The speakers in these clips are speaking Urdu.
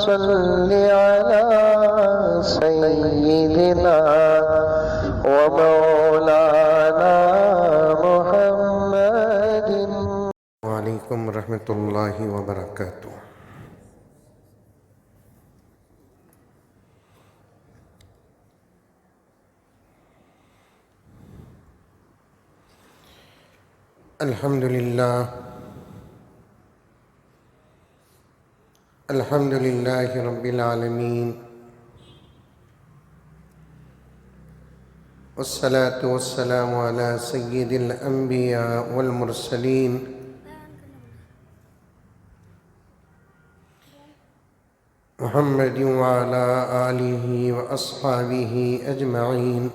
صل على سيدنا ومولانا محمد. وعليكم ورحمة الله وبركاته. الحمد لله رب العالمين، والصلاة والسلام على سيد الأنبياء والمرسلين محمد وعلى آله وأصحابه أجمعين.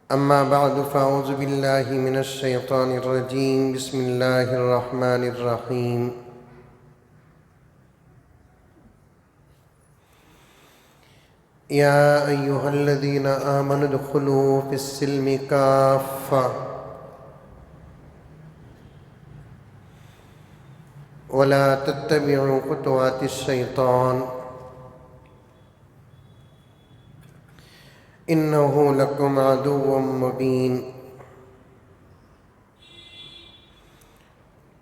أما بعد، فأعوذ بالله من الشيطان الرجيم. بسم الله الرحمن الرحيم. يا أيها الذين آمنوا ادخلوا في السلم كافة ولا تتبعوا خطوات الشيطان إنه لكم عدو مبين.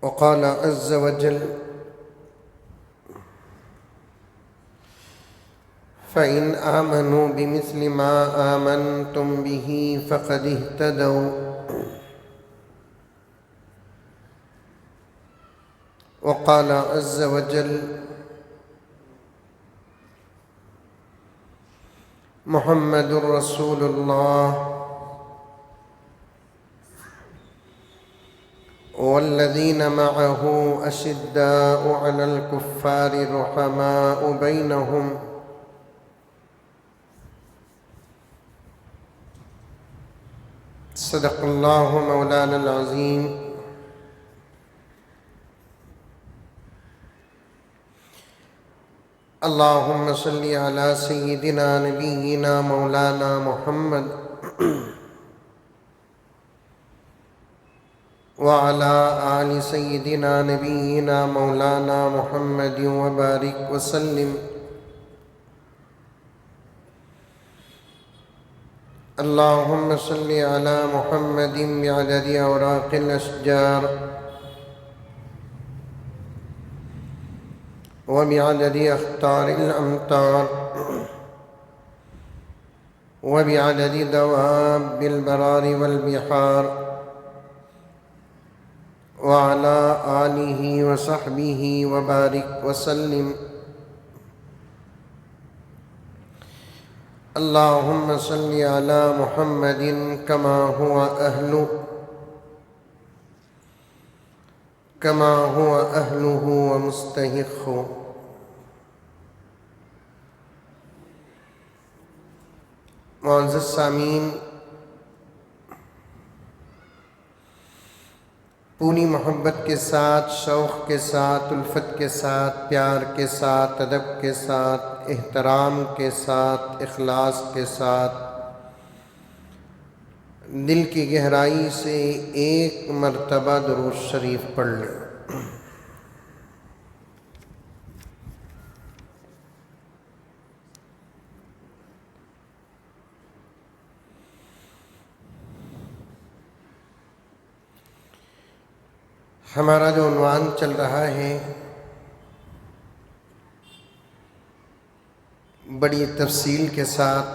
وقال عز وجل: فإن آمنوا بمثل ما آمنتم به فقد اهتدوا. وقال عز وجل: محمد رسول الله والذين معه أشداء على الكفار رحماء بينهم صدق الله مولانا العظيم. اللهم صل على سيدنا نبينا مولانا محمد وعلى آل سيدنا نبينا مولانا محمد وبارك وسلم. اللهم صل على محمد بعدد أوراق الأشجار وبعدد أخطار الأمطار وبعدد دواب البرار والبحار وعلى آله وصحبه وبارك وسلم. اللهم صل على محمد كما هو أهله ومستحق. معزز سامعین، پوری محبت کے ساتھ، شوق کے ساتھ، الفت کے ساتھ، پیار کے ساتھ، ادب کے ساتھ، احترام کے ساتھ، اخلاص کے ساتھ، دل کی گہرائی سے ایک مرتبہ درود شریف پڑھ لیں۔ ہمارا جو عنوان چل رہا ہے بڑی تفصیل کے ساتھ،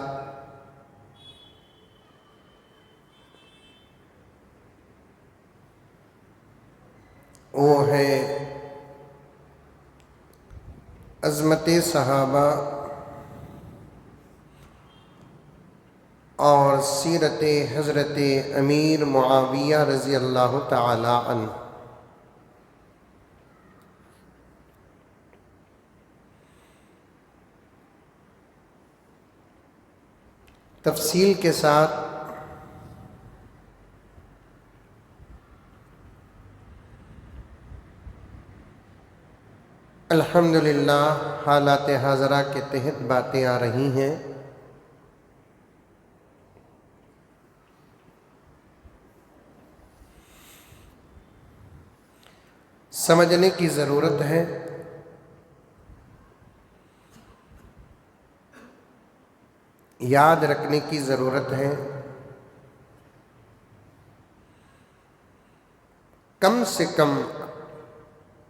وہ ہے عظمت صحابہ اور سیرت حضرت امیر معاویہ رضی اللہ تعالی عنہ۔ تفصیل کے ساتھ الحمدللہ حالات حاضرہ کے تحت باتیں آ رہی ہیں۔ سمجھنے کی ضرورت ہے، یاد رکھنے کی ضرورت ہے، کم سے کم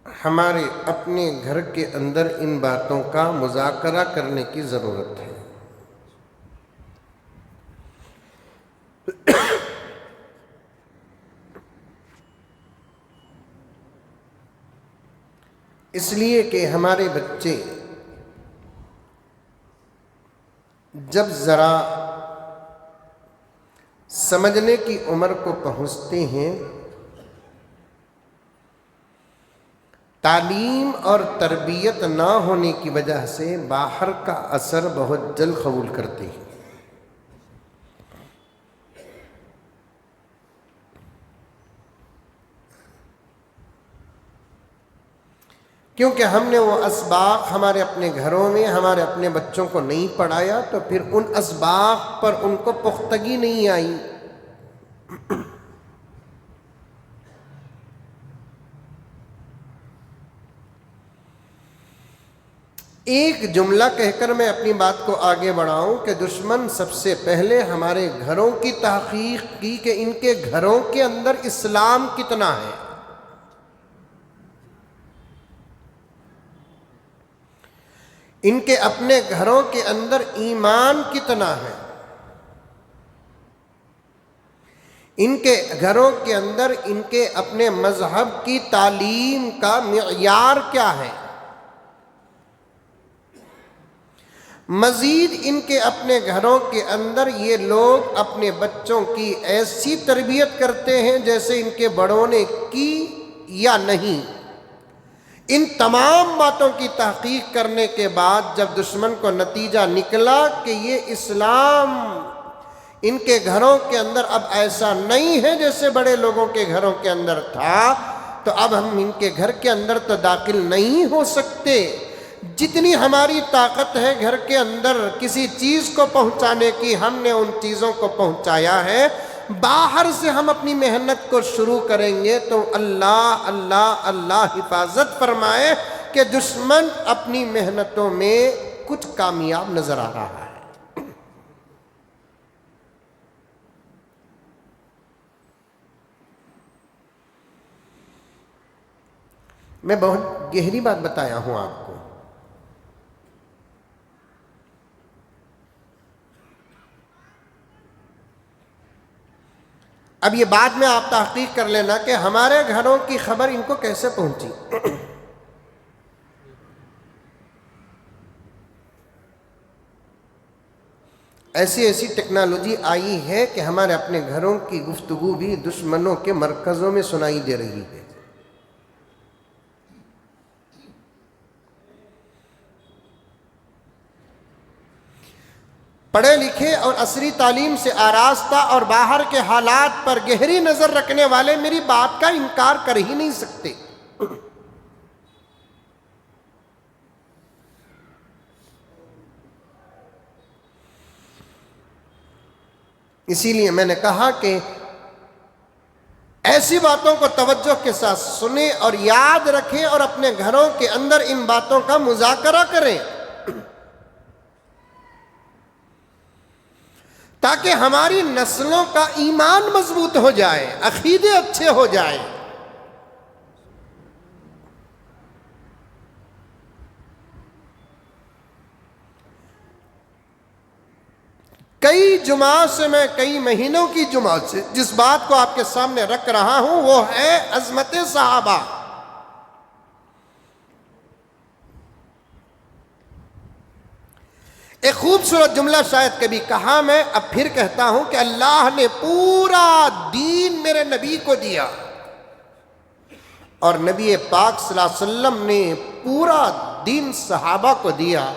ہمارے اپنے گھر کے اندر ان باتوں کا مذاکرہ کرنے کی ضرورت ہے۔ اس لیے کہ ہمارے بچے جب ذرا سمجھنے کی عمر کو پہنچتے ہیں، تعلیم اور تربیت نہ ہونے کی وجہ سے باہر کا اثر بہت جلد قبول کرتے ہیں۔ کیونکہ ہم نے وہ اسباق ہمارے اپنے گھروں میں ہمارے اپنے بچوں کو نہیں پڑھایا، تو پھر ان اسباق پر ان کو پختگی نہیں آئی۔ ایک جملہ کہہ کر میں اپنی بات کو آگے بڑھاؤں کہ دشمن سب سے پہلے ہمارے گھروں کی تحقیق کی کہ ان کے گھروں کے اندر اسلام کتنا ہے، ان کے اپنے گھروں کے اندر ایمان کتنا ہے، ان کے گھروں کے اندر ان کے اپنے مذہب کی تعلیم کا معیار کیا ہے۔ مزید ان کے اپنے گھروں کے اندر یہ لوگ اپنے بچوں کی ایسی تربیت کرتے ہیں جیسے ان کے بڑوں نے کی یا نہیں۔ ان تمام باتوں کی تحقیق کرنے کے بعد جب دشمن کو نتیجہ نکلا کہ یہ اسلام ان کے گھروں کے اندر اب ایسا نہیں ہے جیسے بڑے لوگوں کے گھروں کے اندر تھا، تو اب ہم ان کے گھر کے اندر تو داخل نہیں ہو سکتے۔ جتنی ہماری طاقت ہے گھر کے اندر کسی چیز کو پہنچانے کی، ہم نے ان چیزوں کو پہنچایا ہے۔ باہر سے ہم اپنی محنت کو شروع کریں گے تو اللہ اللہ اللہ حفاظت فرمائے کہ دشمن اپنی محنتوں میں کچھ کامیاب نظر آ رہا ہے۔ میں بہت گہری بات بتایا ہوں آپ کو۔ اب یہ بعد میں آپ تحقیق کر لینا کہ ہمارے گھروں کی خبر ان کو کیسے پہنچی۔ ایسی ایسی ٹیکنالوجی آئی ہے کہ ہمارے اپنے گھروں کی گفتگو بھی دشمنوں کے مرکزوں میں سنائی دے رہی ہے۔ پڑھے لکھے اور عصری تعلیم سے آراستہ اور باہر کے حالات پر گہری نظر رکھنے والے میری بات کا انکار کر ہی نہیں سکتے۔ اسی لیے میں نے کہا کہ ایسی باتوں کو توجہ کے ساتھ سنیں اور یاد رکھیں اور اپنے گھروں کے اندر ان باتوں کا مذاکرہ کریں تاکہ ہماری نسلوں کا ایمان مضبوط ہو جائے، عقیدے اچھے ہو جائیں۔ کئی جمعہ سے میں کئی مہینوں کی جمعہ سے جس بات کو آپ کے سامنے رکھ رہا ہوں وہ ہے عظمت صحابہ۔ ایک خوبصورت جملہ شاید کبھی کہا، میں اب پھر کہتا ہوں کہ اللہ نے پورا دین میرے نبی کو دیا اور نبی پاک صلی اللہ علیہ وسلم نے پورا دین صحابہ کو دیا۔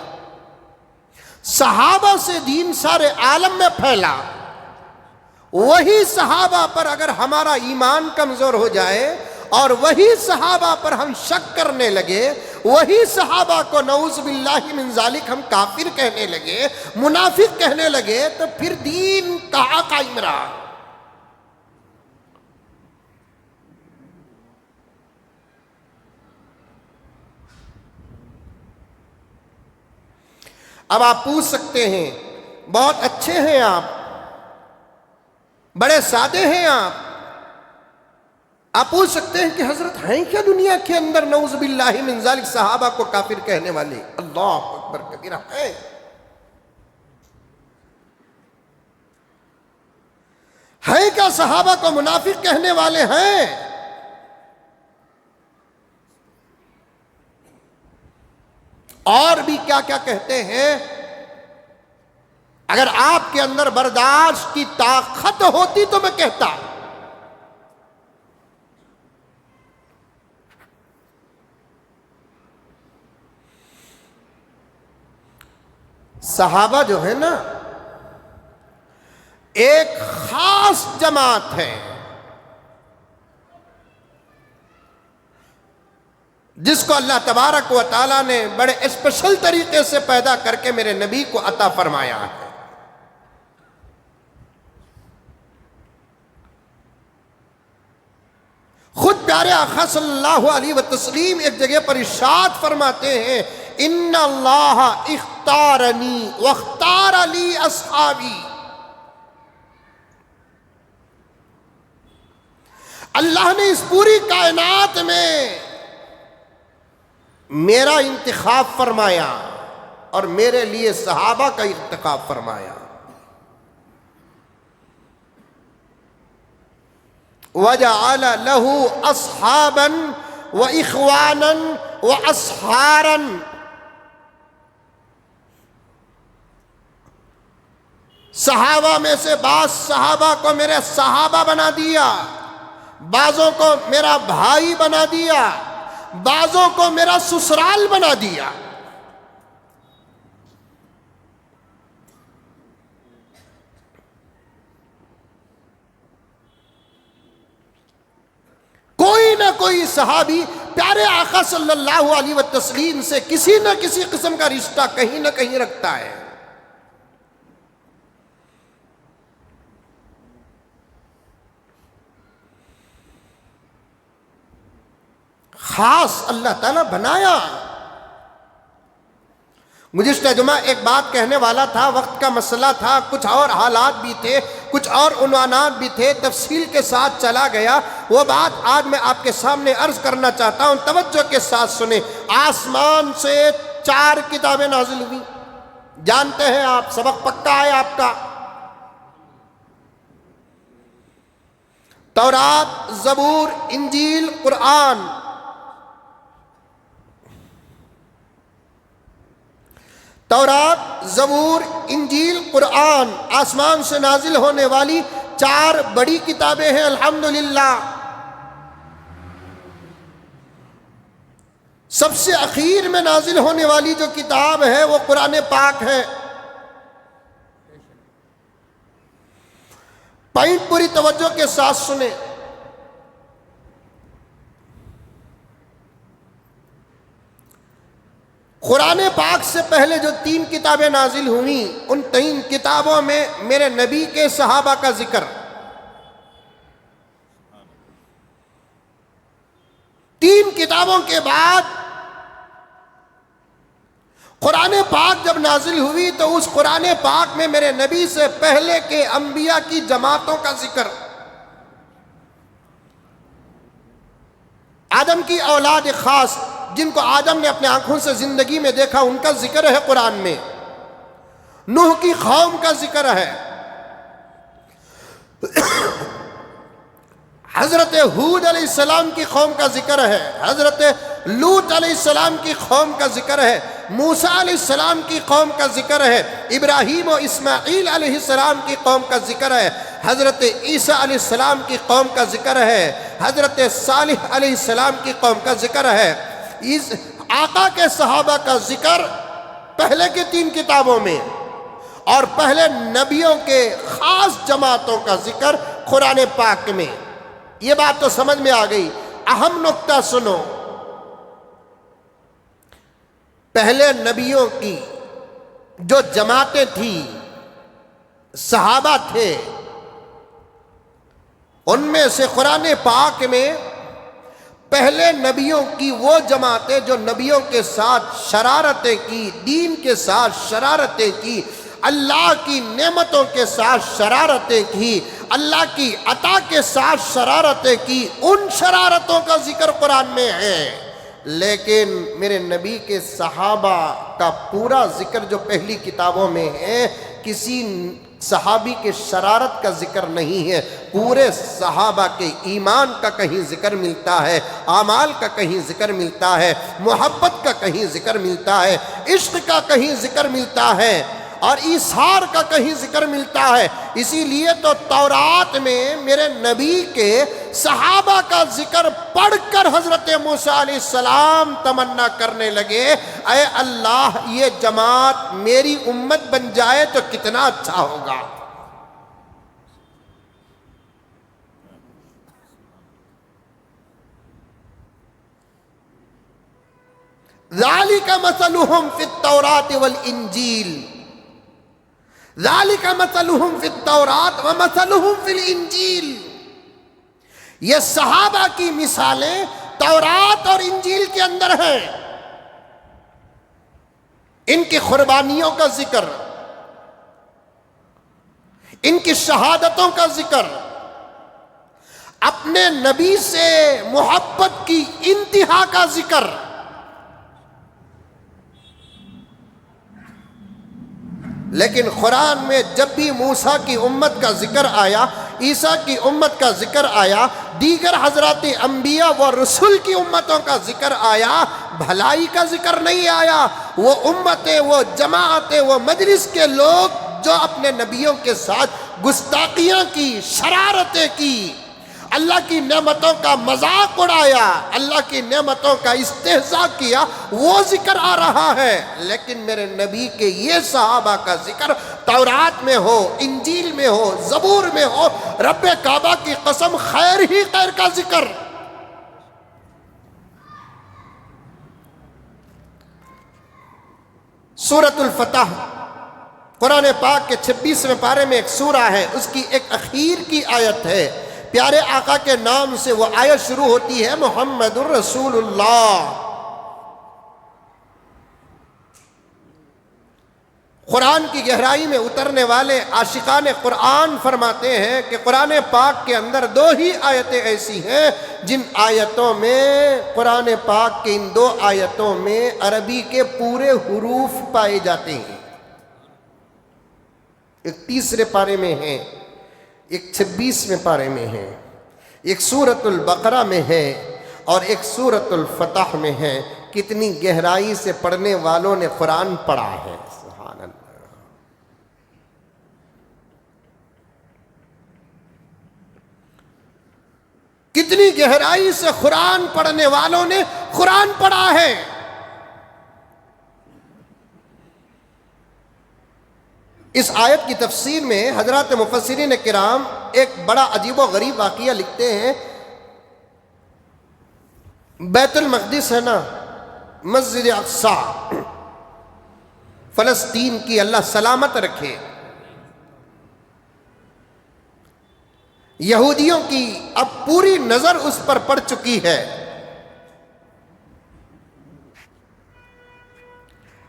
صحابہ سے دین سارے عالم میں پھیلا۔ وہی صحابہ پر اگر ہمارا ایمان کمزور ہو جائے اور وہی صحابہ پر ہم شک کرنے لگے، وہی صحابہ کو نعوذ باللہ من ذالک ہم کافر کہنے لگے، منافق کہنے لگے، تو پھر دین کہاں قائم رہا؟ اب آپ پوچھ سکتے ہیں بہت اچھے ہیں آپ، بڑے سادے ہیں آپ پوچھ سکتے ہیں کہ حضرت ہیں کیا دنیا کے اندر نعوذ باللہ من ذالک صحابہ کو کافر کہنے والے؟ اللہ اکبر کبیرہ، ہیں کیا صحابہ کو منافق کہنے والے ہیں؟ اور بھی کیا کیا کہتے ہیں؟ اگر آپ کے اندر برداشت کی طاقت ہوتی تو میں کہتا، صحابہ جو ہے نا ایک خاص جماعت ہے جس کو اللہ تبارک و تعالیٰ نے بڑے اسپیشل طریقے سے پیدا کر کے میرے نبی کو عطا فرمایا ہے۔ خود پیارے آقا صلی اللہ علیہ وسلم ایک جگہ پر ارشاد فرماتے ہیں، ان اللہ اختارنی واختار لی اصحابی، اللہ نے اس پوری کائنات میں میرا انتخاب فرمایا اور میرے لیے صحابہ کا انتخاب فرمایا۔ وَجَعَلَ لَهُ أَصْحَابًا وَإِخْوَانًا وَأَصْحَارًا، صحابہ میں سے بعض صحابہ کو میرے صحابہ بنا دیا، بعضوں کو میرا بھائی بنا دیا، بعضوں کو میرا سسرال بنا دیا۔ کوئی نہ کوئی صحابی پیارے آقا صلی اللہ علیہ وسلم سے کسی نہ کسی قسم کا رشتہ کہیں نہ کہیں رکھتا ہے۔ خاص اللہ تعالیٰ بنایا۔ گزشتہ جمعہ ایک بات کہنے والا تھا، وقت کا مسئلہ تھا، کچھ اور حالات بھی تھے، کچھ اور عنوانات بھی تھے، تفصیل کے ساتھ چلا گیا۔ وہ بات آج میں آپ کے سامنے عرض کرنا چاہتا ہوں، توجہ کے ساتھ سنیں۔ آسمان سے 4 کتابیں نازل ہوئی، جانتے ہیں آپ، سبق پکا ہے آپ کا۔ تورات، زبور، انجیل، قرآن۔ تورات، زبور، انجیل، قرآن، آسمان سے نازل ہونے والی 4 بڑی کتابیں ہیں الحمدللہ۔ سب سے اخیر میں نازل ہونے والی جو کتاب ہے وہ قرآن پاک ہے۔ پوائنٹ پوری توجہ کے ساتھ سنیں۔ قرآن پاک سے پہلے جو 3 کتابیں نازل ہوئیں، ان 3 کتابوں میں میرے نبی کے صحابہ کا ذکر، 3 کتابوں کے بعد قرآن پاک جب نازل ہوئی تو اس قرآن پاک میں میرے نبی سے پہلے کے انبیاء کی جماعتوں کا ذکر، آدم کی اولاد خاص جن کو آدم نے اپنے آنکھوں سے زندگی میں دیکھا، ان کا ذکر ہے قرآن میں۔ نوح کی قوم کا ذکر ہے، حضرت ہود علیہ السلام کی قوم کا ذکر ہے، حضرت لوط علیہ السلام کی قوم کا ذکر ہے، موسیٰ علیہ السلام کی قوم کا ذکر ہے، ابراہیم و اسماعیل علیہ السلام کی قوم کا ذکر ہے، حضرت عیسیٰ علیہ السلام کی قوم کا ذکر ہے، حضرت صالح علیہ السلام کی قوم کا ذکر ہے۔ اس آقا کے صحابہ کا ذکر پہلے کی 3 کتابوں میں، اور پہلے نبیوں کے خاص جماعتوں کا ذکر قرآن پاک میں۔ یہ بات تو سمجھ میں آ گئی۔ اہم نقطہ سنو، پہلے نبیوں کی جو جماعتیں تھیں، صحابہ تھے، ان میں سے قرآن پاک میں پہلے نبیوں کی وہ جماعتیں جو نبیوں کے ساتھ شرارتیں کی، دین کے ساتھ شرارتیں کی، اللہ کی نعمتوں کے ساتھ شرارتیں کی، اللہ کی عطا کے ساتھ شرارتیں کی، ان شرارتوں کا ذکر قرآن میں ہے۔ لیکن میرے نبی کے صحابہ کا پورا ذکر جو پہلی کتابوں میں ہے، کسی صحابی کے شرارت کا ذکر نہیں ہے۔ پورے صحابہ کے ایمان کا کہیں ذکر ملتا ہے، اعمال کا کہیں ذکر ملتا ہے، محبت کا کہیں ذکر ملتا ہے، عشق کا کہیں ذکر ملتا ہے، اور ایثار کا کہیں ذکر ملتا ہے۔ اسی لیے تو تورات میں میرے نبی کے صحابہ کا ذکر پڑھ کر حضرت موسیٰ علیہ السلام تمنا کرنے لگے، اے اللہ یہ جماعت میری امت بن جائے تو کتنا اچھا ہوگا۔ ذالک مثلہم فی التوراۃ والانجیل، ذالک مثلہم فی التوراۃ ومثلہم فی الانجیل، یہ صحابہ کی مثالیں تورات اور انجیل کے اندر ہیں۔ ان کی قربانیوں کا ذکر، ان کی شہادتوں کا ذکر، اپنے نبی سے محبت کی انتہا کا ذکر۔ لیکن قرآن میں جب بھی موسیٰ کی امت کا ذکر آیا، عیسیٰ کی امت کا ذکر آیا، دیگر حضرات انبیاء و رسول کی امتوں کا ذکر آیا، بھلائی کا ذکر نہیں آیا۔ وہ امتیں، وہ جماعتیں، وہ مجلس کے لوگ جو اپنے نبیوں کے ساتھ گستاخیاں کی، شرارتیں کی، اللہ کی نعمتوں کا مذاق اڑایا، اللہ کی نعمتوں کا استہزاء کیا، وہ ذکر آ رہا ہے۔ لیکن میرے نبی کے یہ صحابہ کا ذکر تورات میں ہو، انجیل میں ہو، زبور میں ہو، رب کعبہ کی قسم خیر ہی خیر کا ذکر۔ سورۃ الفتح قرآن پاک کے 26ویں پارے میں ایک سورہ ہے، اس کی ایک اخیر کی آیت ہے۔ پیارے آقا کے نام سے وہ آیت شروع ہوتی ہے، محمد الرسول اللہ۔ قرآن کی گہرائی میں اترنے والے عاشقان قرآن فرماتے ہیں کہ قرآن پاک کے اندر 2 ہی آیتیں ایسی ہیں جن آیتوں میں، قرآن پاک کے ان 2 آیتوں میں عربی کے پورے حروف پائے جاتے ہیں۔ ایک 30 پارے میں ہے، ایک 26ویں پارے میں ہے، ایک سورۃ البقرہ میں ہے اور ایک سورۃ الفتح میں ہے۔ کتنی گہرائی سے پڑھنے والوں نے قرآن پڑھا ہے، سبحان اللہ۔ کتنی گہرائی سے قرآن پڑھنے والوں نے قرآن پڑھا ہے۔ اس آیت کی تفسیر میں حضرات مفسرین کرام ایک بڑا عجیب و غریب واقعہ لکھتے ہیں۔ بیت المقدس ہے نا، مسجد اقصی، فلسطین کی اللہ سلامت رکھے، یہودیوں کی اب پوری نظر اس پر پڑ چکی ہے۔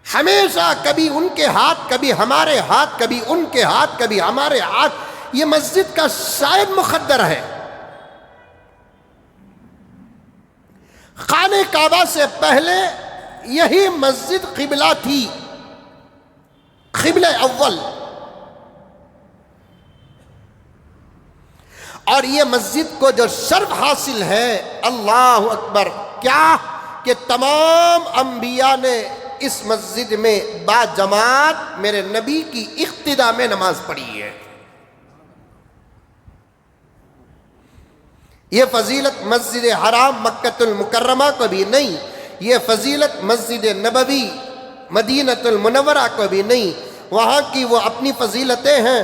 ہمیشہ کبھی ان کے ہاتھ، کبھی ہمارے ہاتھ، کبھی ان کے ہاتھ، کبھی ہمارے ہاتھ، یہ مسجد کا شاید مقدر ہے۔ خانہ کعبہ سے پہلے یہی مسجد قبلہ تھی، قبلہ اول، اور یہ مسجد کو جو شرف حاصل ہے، اللہ اکبر، کیا کہ تمام انبیاء نے اس مسجد میں با جماعت میرے نبی کی اقتداء میں نماز پڑھی ہے۔ یہ فضیلت مسجد حرام مکۃ المکرمہ کو بھی نہیں، یہ فضیلت مسجد نبوی مدینہ المنورہ کو بھی نہیں۔ وہاں کی وہ اپنی فضیلتیں ہیں،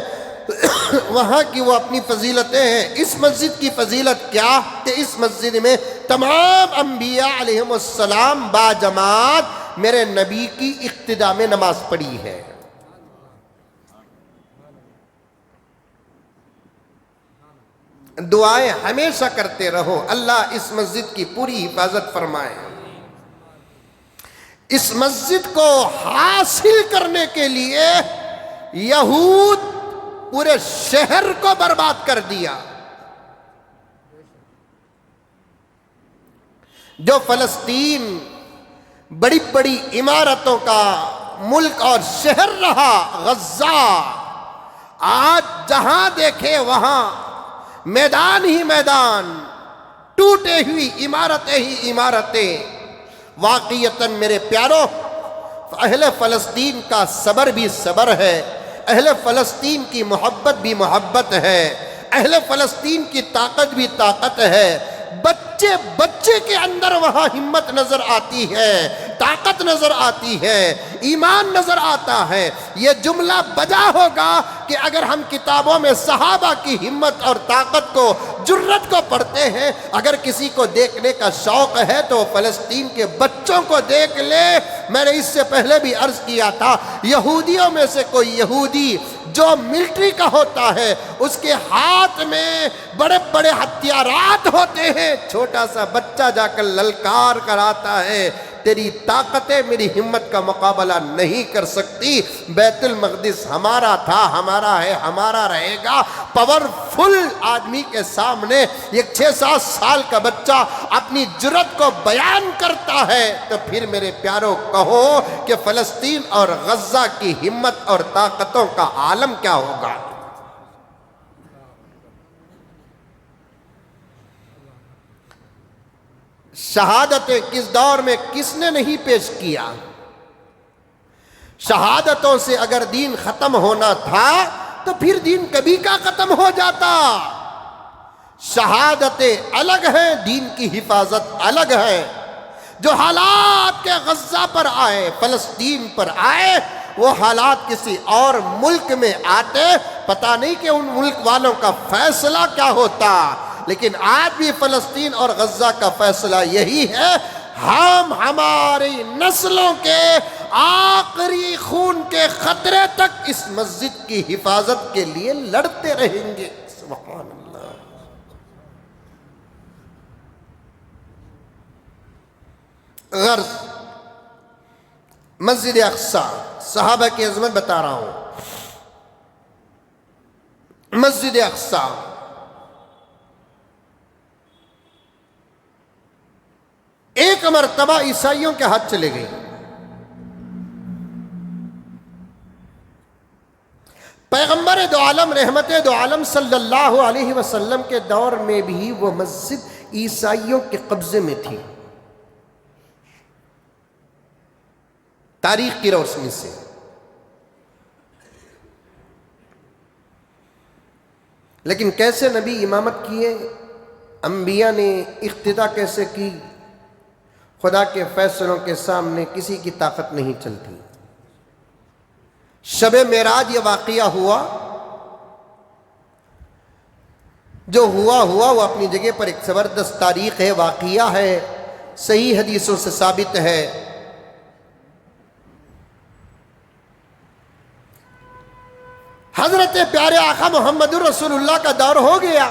وہاں کی وہ اپنی فضیلتیں ہیں۔ اس مسجد کی فضیلت کیا کہ اس مسجد میں تمام انبیاء علیہم السلام با جماعت میرے نبی کی اقتداء میں نماز پڑھی ہے۔ دعائیں ہمیشہ کرتے رہو، اللہ اس مسجد کی پوری حفاظت فرمائے۔ اس مسجد کو حاصل کرنے کے لیے یہود پورے شہر کو برباد کر دیا۔ جو فلسطین بڑی بڑی عمارتوں کا ملک اور شہر رہا، غزہ، آج جہاں دیکھے وہاں میدان ہی میدان، ٹوٹے ہوئی عمارتیں ہی عمارتیں۔ واقعتاً میرے پیارو، اہل فلسطین کا صبر بھی صبر ہے، اہل فلسطین کی محبت بھی محبت ہے، اہل فلسطین کی طاقت بھی طاقت ہے۔ بچے بچے کے اندر وہاں ہمت نظر آتی ہے، طاقت نظر آتی ہے، ایمان نظر آتا ہے۔ یہ جملہ بجا ہوگا کہ اگر ہم کتابوں میں صحابہ کی ہمت اور طاقت کو، جرت کو پڑھتے ہیں، اگر کسی کو دیکھنے کا شوق ہے تو فلسطین کے بچوں کو دیکھ لے۔ میں نے اس سے پہلے بھی عرض کیا تھا، یہودیوں میں سے کوئی یہودی جو ملٹری کا ہوتا ہے، اس کے ہاتھ میں بڑے بڑے ہتھیارات ہوتے ہیں، چھوٹا سا بچہ جا کر للکار کر آتا ہے، تیری طاقتیں میری ہمت کا مقابلہ نہیں کر سکتی۔ بیت المقدس ہمارا تھا، ہمارا ہے، ہمارا رہے گا۔ پاورفل آدمی کے سامنے ایک 6-7 سال کا بچہ اپنی جرت کو بیان کرتا ہے، تو پھر میرے پیاروں کہو کہ فلسطین اور غزہ کی ہمت اور طاقتوں کا عالم کیا ہوگا۔ شہادتیں کس دور میں کس نے نہیں پیش کیا؟ شہادتوں سے اگر دین ختم ہونا تھا تو پھر دین کبھی کا ختم ہو جاتا۔ شہادتیں الگ ہیں، دین کی حفاظت الگ ہے۔ جو حالات کے غزہ پر آئے، فلسطین پر آئے، وہ حالات کسی اور ملک میں آتے، پتہ نہیں کہ ان ملک والوں کا فیصلہ کیا ہوتا۔ لیکن آج بھی فلسطین اور غزہ کا فیصلہ یہی ہے، ہم ہماری نسلوں کے آخری خون کے خطرے تک اس مسجد کی حفاظت کے لیے لڑتے رہیں گے۔ سبحان اللہ۔ غرض مسجد اقصی، صحابہ کی عظمت بتا رہا ہوں۔ مسجد اقصی ایک مرتبہ عیسائیوں کے ہاتھ چلے گئی۔ پیغمبر دو عالم، رحمت دو عالم صلی اللہ علیہ وسلم کے دور میں بھی وہ مسجد عیسائیوں کے قبضے میں تھی، تاریخ کی روشنی سے۔ لیکن کیسے نبی امامت کیے، انبیاء نے اقتدا کیسے کی، خدا کے فیصلوں کے سامنے کسی کی طاقت نہیں چلتی۔ شب معراج یہ واقعہ ہوا، جو ہوا وہ اپنی جگہ پر ایک زبردست تاریخ ہے، واقعہ ہے، صحیح حدیثوں سے ثابت ہے۔ حضرت پیارے آقا محمد رسول اللہ کا دور ہو گیا،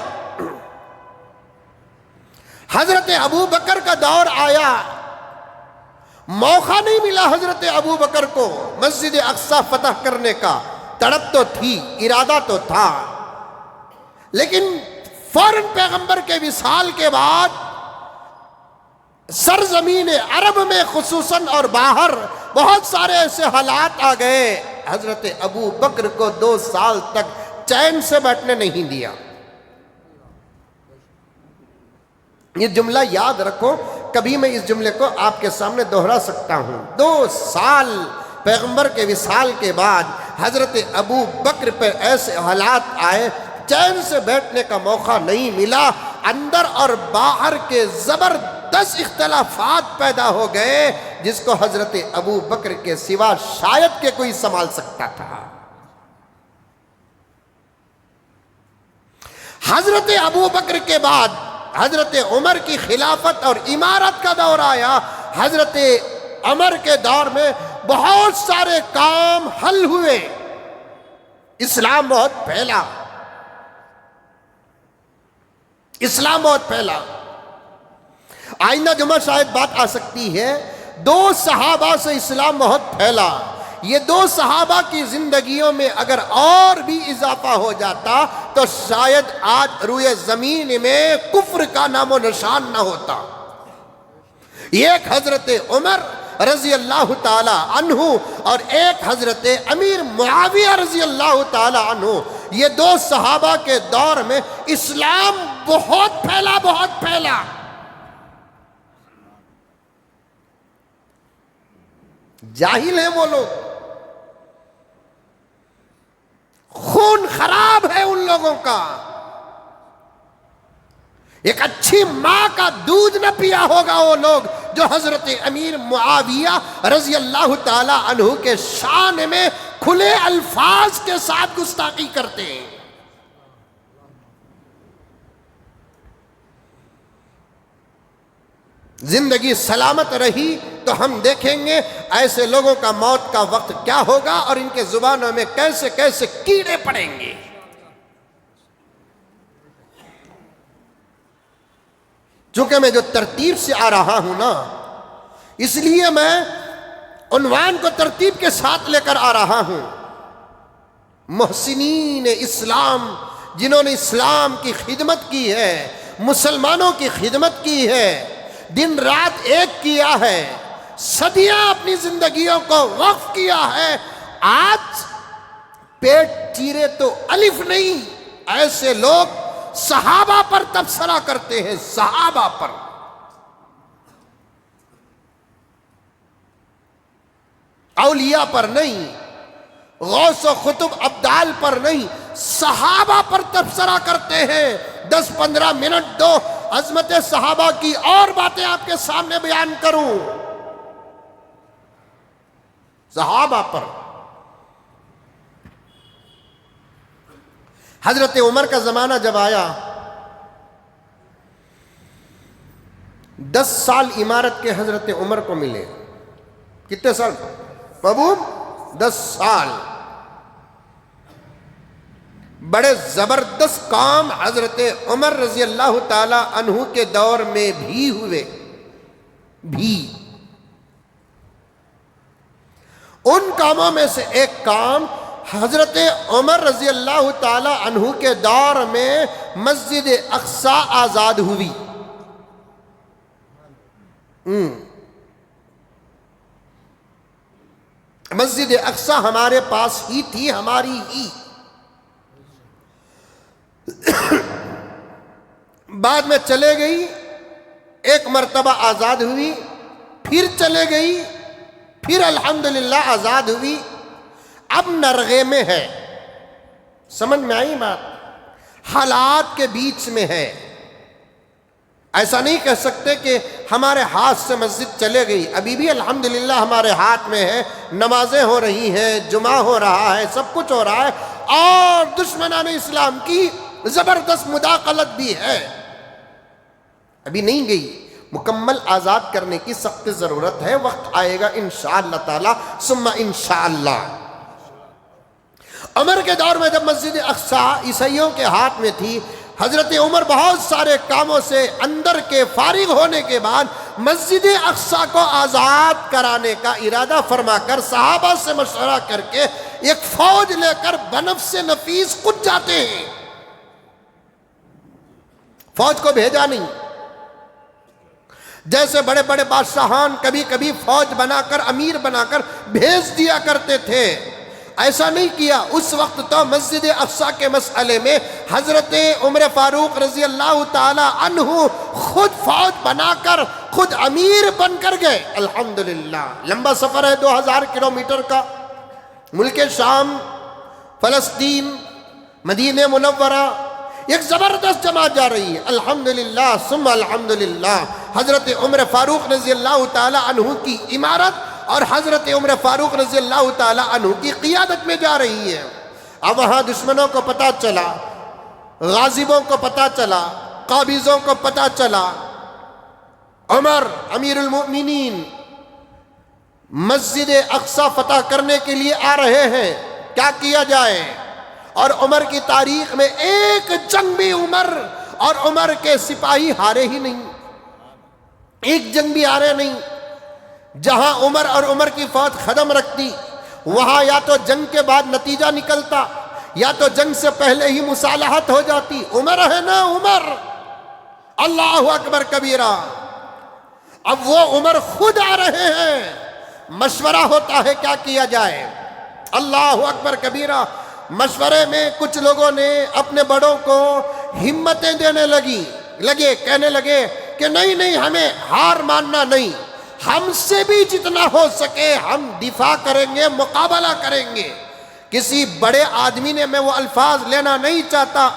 حضرت ابو بکر کا دور آیا، موقع نہیں ملا حضرت ابو بکر کو مسجد اقصی فتح کرنے کا۔ تڑپ تو تھی، ارادہ تو تھا، لیکن فوراً پیغمبر کے وصال کے بعد سرزمین عرب میں خصوصاً اور باہر بہت سارے ایسے حالات آ گئے، حضرت ابو بکر کو 2 سال تک چین سے بیٹھنے نہیں دیا۔ یہ جملہ یاد رکھو، کبھی میں اس جملے کو آپ کے سامنے دوہرا سکتا ہوں۔ 2 سال پیغمبر کے وصال کے بعد حضرت ابو بکر پر ایسے حالات آئے، چین سے بیٹھنے کا موقع نہیں ملا، اندر اور باہر کے زبردست اختلافات پیدا ہو گئے، جس کو حضرت ابو بکر کے سوا شاید کہ کوئی سنبھال سکتا تھا۔ حضرت ابو بکر کے بعد حضرت عمر کی خلافت اور امارت کا دور آیا۔ حضرت عمر کے دور میں بہت سارے کام حل ہوئے، اسلام بہت پھیلا۔ اسلام بہت پھیلا. آئندہ جمعہ شاید بات آ سکتی ہے، 2 صحابہ سے اسلام بہت پھیلا. یہ 2 صحابہ کی زندگیوں میں اگر اور بھی اضافہ ہو جاتا تو شاید آج روئے زمین میں کفر کا نام و نشان نہ ہوتا. ایک حضرت عمر رضی اللہ تعالی عنہ اور ایک حضرت امیر معاویہ رضی اللہ تعالی عنہ، یہ 2 صحابہ کے دور میں اسلام بہت پھیلا، بہت پھیلا. جاہل ہیں وہ لوگ، خون خراب ہے ان لوگوں کا. ایک اچھی ماں کا دودھ نہ پیا ہوگا وہ لوگ جو حضرت امیر معاویہ رضی اللہ تعالی عنہ کے شان میں کھلے الفاظ کے ساتھ گستاخی کرتے ہیں. زندگی سلامت رہی تو ہم دیکھیں گے ایسے لوگوں کا موت کا وقت کیا ہوگا اور ان کے زبانوں میں کیسے کیسے کیڑے پڑیں گے. چونکہ میں جو ترتیب سے آ رہا ہوں نا، اس لیے میں عنوان کو ترتیب کے ساتھ لے کر آ رہا ہوں. محسنین اسلام، جنہوں نے اسلام کی خدمت کی ہے، مسلمانوں کی خدمت کی ہے، دن رات ایک کیا ہے، صدیاں اپنی زندگیوں کو وقف کیا ہے. آج پیٹ چیرے تو الف نہیں، ایسے لوگ صحابہ پر تبصرہ کرتے ہیں، صحابہ پر. اولیاء پر نہیں، غوث و خطب ابدال پر نہیں، صحابہ پر تبصرہ کرتے ہیں. 10-15 منٹ دو، عظمت صحابہ کی اور باتیں آپ کے سامنے بیان کروں. صحابہ پر. حضرت عمر کا زمانہ جب آیا، 10 سال امارت کے حضرت عمر کو ملے. کتنے سال محبوب؟ 10 سال. بڑے زبردست کام حضرت عمر رضی اللہ تعالی عنہ کے دور میں بھی ہوئے. ان کاموں میں سے ایک کام، حضرت عمر رضی اللہ تعالی عنہ کے دور میں مسجد اقصی آزاد ہوئی. مسجد اقصی ہمارے پاس ہی تھی، ہماری ہی. بعد میں چلے گئی، ایک مرتبہ آزاد ہوئی، پھر چلے گئی، پھر الحمدللہ آزاد ہوئی. اب نرغے میں ہے. سمجھ میں آئی بات؟ حالات کے بیچ میں ہے. ایسا نہیں کہہ سکتے کہ ہمارے ہاتھ سے مسجد چلے گئی. ابھی بھی الحمدللہ ہمارے ہاتھ میں ہے، نمازیں ہو رہی ہیں، جمعہ ہو رہا ہے، سب کچھ ہو رہا ہے، اور دشمنان اسلام کی زبردست مداخلت بھی ہے. ابھی نہیں گئی. مکمل آزاد کرنے کی سخت ضرورت ہے. وقت آئے گا انشاءاللہ تعالی ثم انشاءاللہ. عمر کے دور میں جب مسجد اقصی عیسائیوں کے ہاتھ میں تھی، حضرت عمر بہت سارے کاموں سے اندر کے فارغ ہونے کے بعد مسجد اقصی کو آزاد کرانے کا ارادہ فرما کر صحابہ سے مشورہ کر کے ایک فوج لے کر بنفس نفیس خود جاتے ہیں. فوج کو بھیجا نہیں. جیسے بڑے بڑے بادشاہان کبھی کبھی فوج بنا کر، امیر بنا کر بھیج دیا کرتے تھے، ایسا نہیں کیا. اس وقت تو مسجد اقصی کے مسئلے میں حضرت عمر فاروق رضی اللہ تعالی عنہ خود فوج بنا کر، خود امیر بن کر گئے. الحمدللہ. لمبا سفر ہے 2000 کلومیٹر کا. ملک شام، فلسطین، مدینہ منورہ، ایک زبردست جماعت جا رہی ہے. الحمدللہ ثم الحمدللہ. حضرت عمر فاروق رضی اللہ تعالی عنہ کی امارت اور حضرت عمر فاروق رضی اللہ تعالی عنہ کی قیادت میں جا رہی ہے. اب وہاں دشمنوں کو پتا چلا، غازبوں کو پتا چلا، قابضوں کو پتا چلا، عمر امیر المؤمنین مسجد اقصی فتح کرنے کے لیے آ رہے ہیں، کیا کیا جائے؟ اور عمر کی تاریخ میں ایک جنگ بھی عمر اور عمر کے سپاہی ہارے ہی نہیں، ایک جنگ بھی ہارے نہیں۔ جہاں عمر اور عمر کی فوج قدم رکھتی وہاں یا تو جنگ کے بعد نتیجہ نکلتا یا تو جنگ سے پہلے ہی مصالحت ہو جاتی۔ عمر ہے نا عمر، اللہ اکبر کبیرہ۔ اب وہ عمر خود آ رہے ہیں، مشورہ ہوتا ہے کیا کیا جائے، اللہ اکبر کبیرہ۔ مشورے میں کچھ لوگوں نے اپنے بڑوں کو ہمتیں دینے لگے، کہنے لگے کہ نہیں ہمیں ہار ماننا نہیں، ہم سے بھی جتنا ہو سکے ہم دفاع کریں گے، مقابلہ کریں گے۔ کسی بڑے آدمی نے، میں وہ الفاظ لینا نہیں چاہتا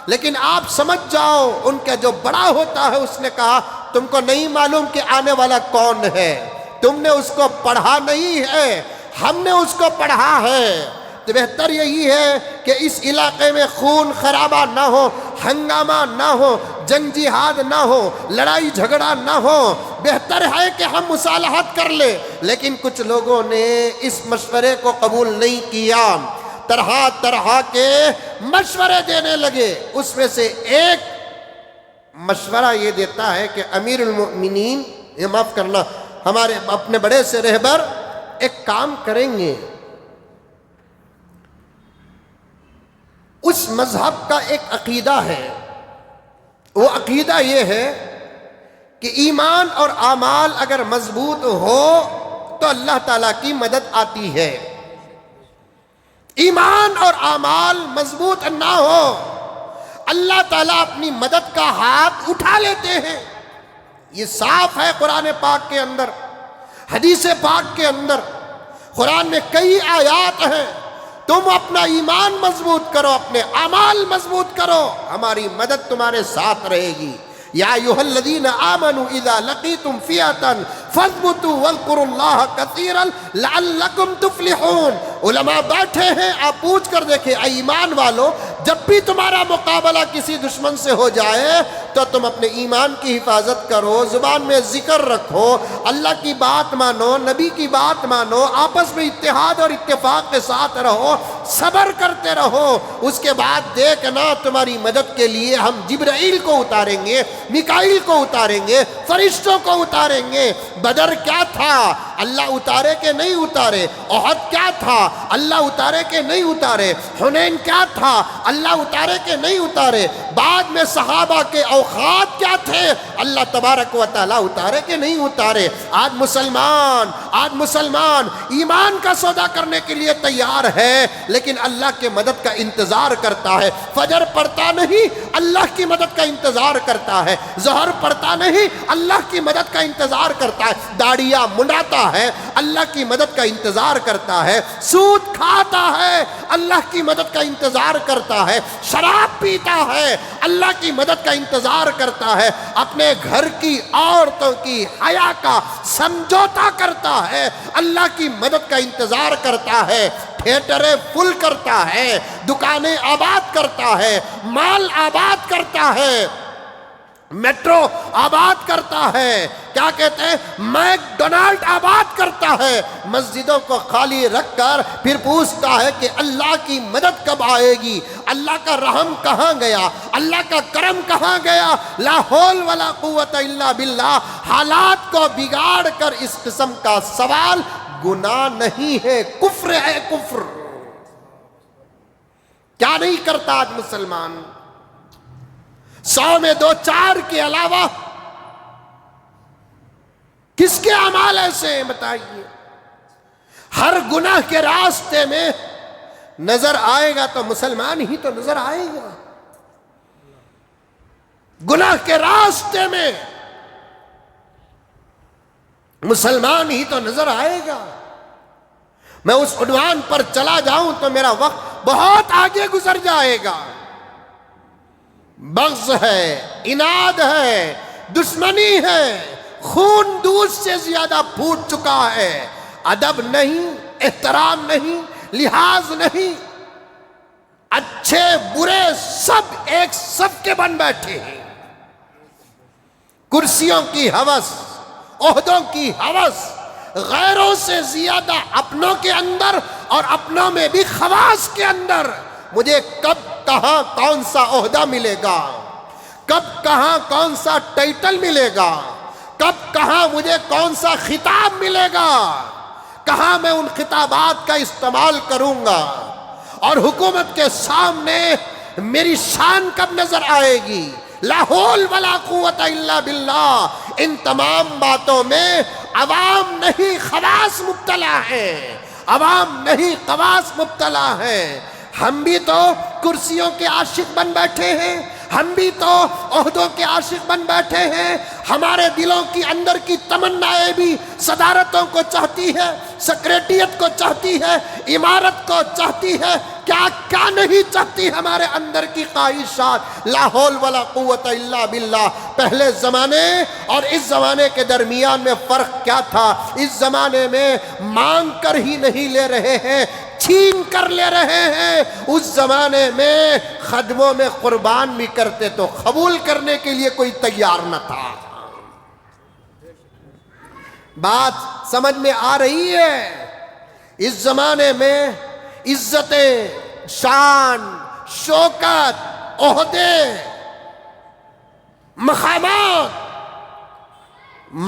لیکن آپ سمجھ جاؤ، ان کا جو بڑا ہوتا ہے اس نے کہا تم کو نہیں معلوم کہ آنے والا کون ہے، تم نے اس کو پڑھا نہیں ہے، ہم نے اس کو پڑھا ہے۔ تو بہتر یہی ہے کہ اس علاقے میں خون خرابہ نہ ہو، ہنگامہ نہ ہو، جنگ جہاد نہ ہو، لڑائی جھگڑا نہ ہو، بہتر ہے کہ ہم مصالحت کر لیں۔ لیکن کچھ لوگوں نے اس مشورے کو قبول نہیں کیا، طرح طرح کے مشورے دینے لگے۔ اس میں سے ایک مشورہ یہ دیتا ہے کہ امیر المؤمنین، یہ معاف کرنا، ہمارے اپنے بڑے سے رہبر ایک کام کریں گے، اس مذہب کا ایک عقیدہ ہے، وہ عقیدہ یہ ہے کہ ایمان اور اعمال اگر مضبوط ہو تو اللہ تعالیٰ کی مدد آتی ہے، ایمان اور اعمال مضبوط نہ ہو اللہ تعالیٰ اپنی مدد کا ہاتھ اٹھا لیتے ہیں۔ یہ صاف ہے قرآن پاک کے اندر، حدیث پاک کے اندر، قرآن میں کئی آیات ہیں، تم اپنا ایمان مضبوط کرو، اپنے اعمال مضبوط کرو، ہماری مدد تمہارے ساتھ رہے گی۔ یا ایھا الذین آمنوا اذا لقیتم فئۃ فاثبتوا واذکروا اللہ کثیرا لعلکم تفلحون۔ علماء بیٹھے ہیں، آپ پوچھ کر دیکھیں، اے ایمان والو، جب بھی تمہارا مقابلہ کسی دشمن سے ہو جائے تو تم اپنے ایمان کی حفاظت کرو، زبان میں ذکر رکھو، اللہ کی بات مانو، نبی کی بات مانو، آپس میں اتحاد اور اتفاق کے ساتھ رہو، صبر کرتے رہو۔ اس کے بعد دیکھنا تمہاری مدد کے لیے ہم جبرائیل کو اتاریں گے، میکائیل کو اتاریں گے، فرشتوں کو اتاریں گے۔ بدر کیا تھا، اللہ اتارے کہ نہیں اتارے؟ احد کیا تھا، اللہ اتارے کہ نہیں اتارے؟ حنین کیا تھا، اللہ اتارے کہ نہیں اتارے؟ بعد میں صحابہ کے اوقات کیا تھے، اللہ تبارک و تعالیٰ اتارے کہ نہیں اتارے؟ آج مسلمان ایمان کا سودا کرنے کے لیے تیار ہے لیکن اللہ کے مدد کا انتظار کرتا ہے۔ فجر پڑھتا نہیں، اللہ کی مدد کا انتظار کرتا ہے۔ ظہر پڑھتا نہیں، اللہ کی مدد کا انتظار کرتا ہے۔ داڑیاں منڈاتا ہے، اللہ کی مدد کا انتظار کرتا ہے۔ سود کھاتا ہے، اللہ کی مدد کا انتظار کرتا ہے۔ شراب پیتا ہے، اللہ کی مدد کا انتظار کرتا ہے۔ اپنے گھر کی عورتوں کی حیا کا سمجھوتا کرتا ہے، اللہ کی مدد کا انتظار کرتا ہے۔ تھیٹریں فل کرتا ہے، دکانیں آباد کرتا ہے، مال آباد کرتا ہے، میٹرو آباد کرتا ہے، کیا کہتے ہیں، میک ڈونلڈ آباد کرتا ہے۔ مسجدوں کو خالی رکھ کر پھر پوچھتا ہے کہ اللہ کی مدد کب آئے گی، اللہ کا رحم کہاں گیا، اللہ کا کرم کہاں گیا؟ لا حول ولا قوت الا باللہ۔ حالات کو بگاڑ کر اس قسم کا سوال گناہ نہیں ہے، کفر ہے، کفر۔ کیا نہیں کرتا آج مسلمان؟ 100 میں 2-4 کے علاوہ کس کے اعمال ایسے ہیں بتائیے؟ ہر گناہ کے راستے میں نظر آئے گا تو مسلمان ہی تو نظر آئے گا، گناہ کے راستے میں مسلمان ہی تو نظر آئے گا۔ میں اس عنوان پر چلا جاؤں تو میرا وقت بہت آگے گزر جائے گا۔ بغض ہے، اناد ہے، دشمنی ہے، خون دودھ سے زیادہ پھوٹ چکا ہے، ادب نہیں، احترام نہیں، لحاظ نہیں، اچھے برے سب ایک صف کے بن بیٹھے ہیں۔ کرسیوں کی ہوس، عہدوں کی ہوس، غیروں سے زیادہ اپنوں کے اندر اور اپنوں میں بھی خواص کے اندر، مجھے کب کہاں کون سا عہدہ ملے گا، کب کہاں کون سا ٹائٹل ملے گا، کب کہاں مجھے کون سا خطاب ملے گا، کہاں میں ان خطابات کا استعمال کروں گا، اور حکومت کے سامنے میری شان کب نظر آئے گی۔ لا حول ولا قوت الا باللہ۔ ان تمام باتوں میں عوام نہیں خواص مبتلا ہیں، عوام نہیں خواص مبتلا ہیں۔ ہم بھی تو کرسیوں کے عاشق بن بیٹھے ہیں، ہم بھی تو عہدوں کے عاشق بن بیٹھے ہیں۔ ہمارے دلوں کی اندر کی تمنائیں بھی صدارتوں کو چاہتی ہے، سیکریٹریٹ کو چاہتی ہے، عمارت کو چاہتی ہے، کیا کیا نہیں چاہتی ہمارے اندر کی خواہشات۔ لا حول ولا قوت الا باللہ۔ پہلے زمانے اور اس زمانے کے درمیان میں فرق کیا تھا؟ اس زمانے میں مانگ کر ہی نہیں لے رہے ہیں، چھین کر لے رہے ہیں۔ اس زمانے میں خدموں میں قربان بھی کرتے تو قبول کرنے کے لیے کوئی تیار نہ تھا۔ بات سمجھ میں آ رہی ہے؟ اس زمانے میں عزتیں، شان، شوکت، عہدے، مقامات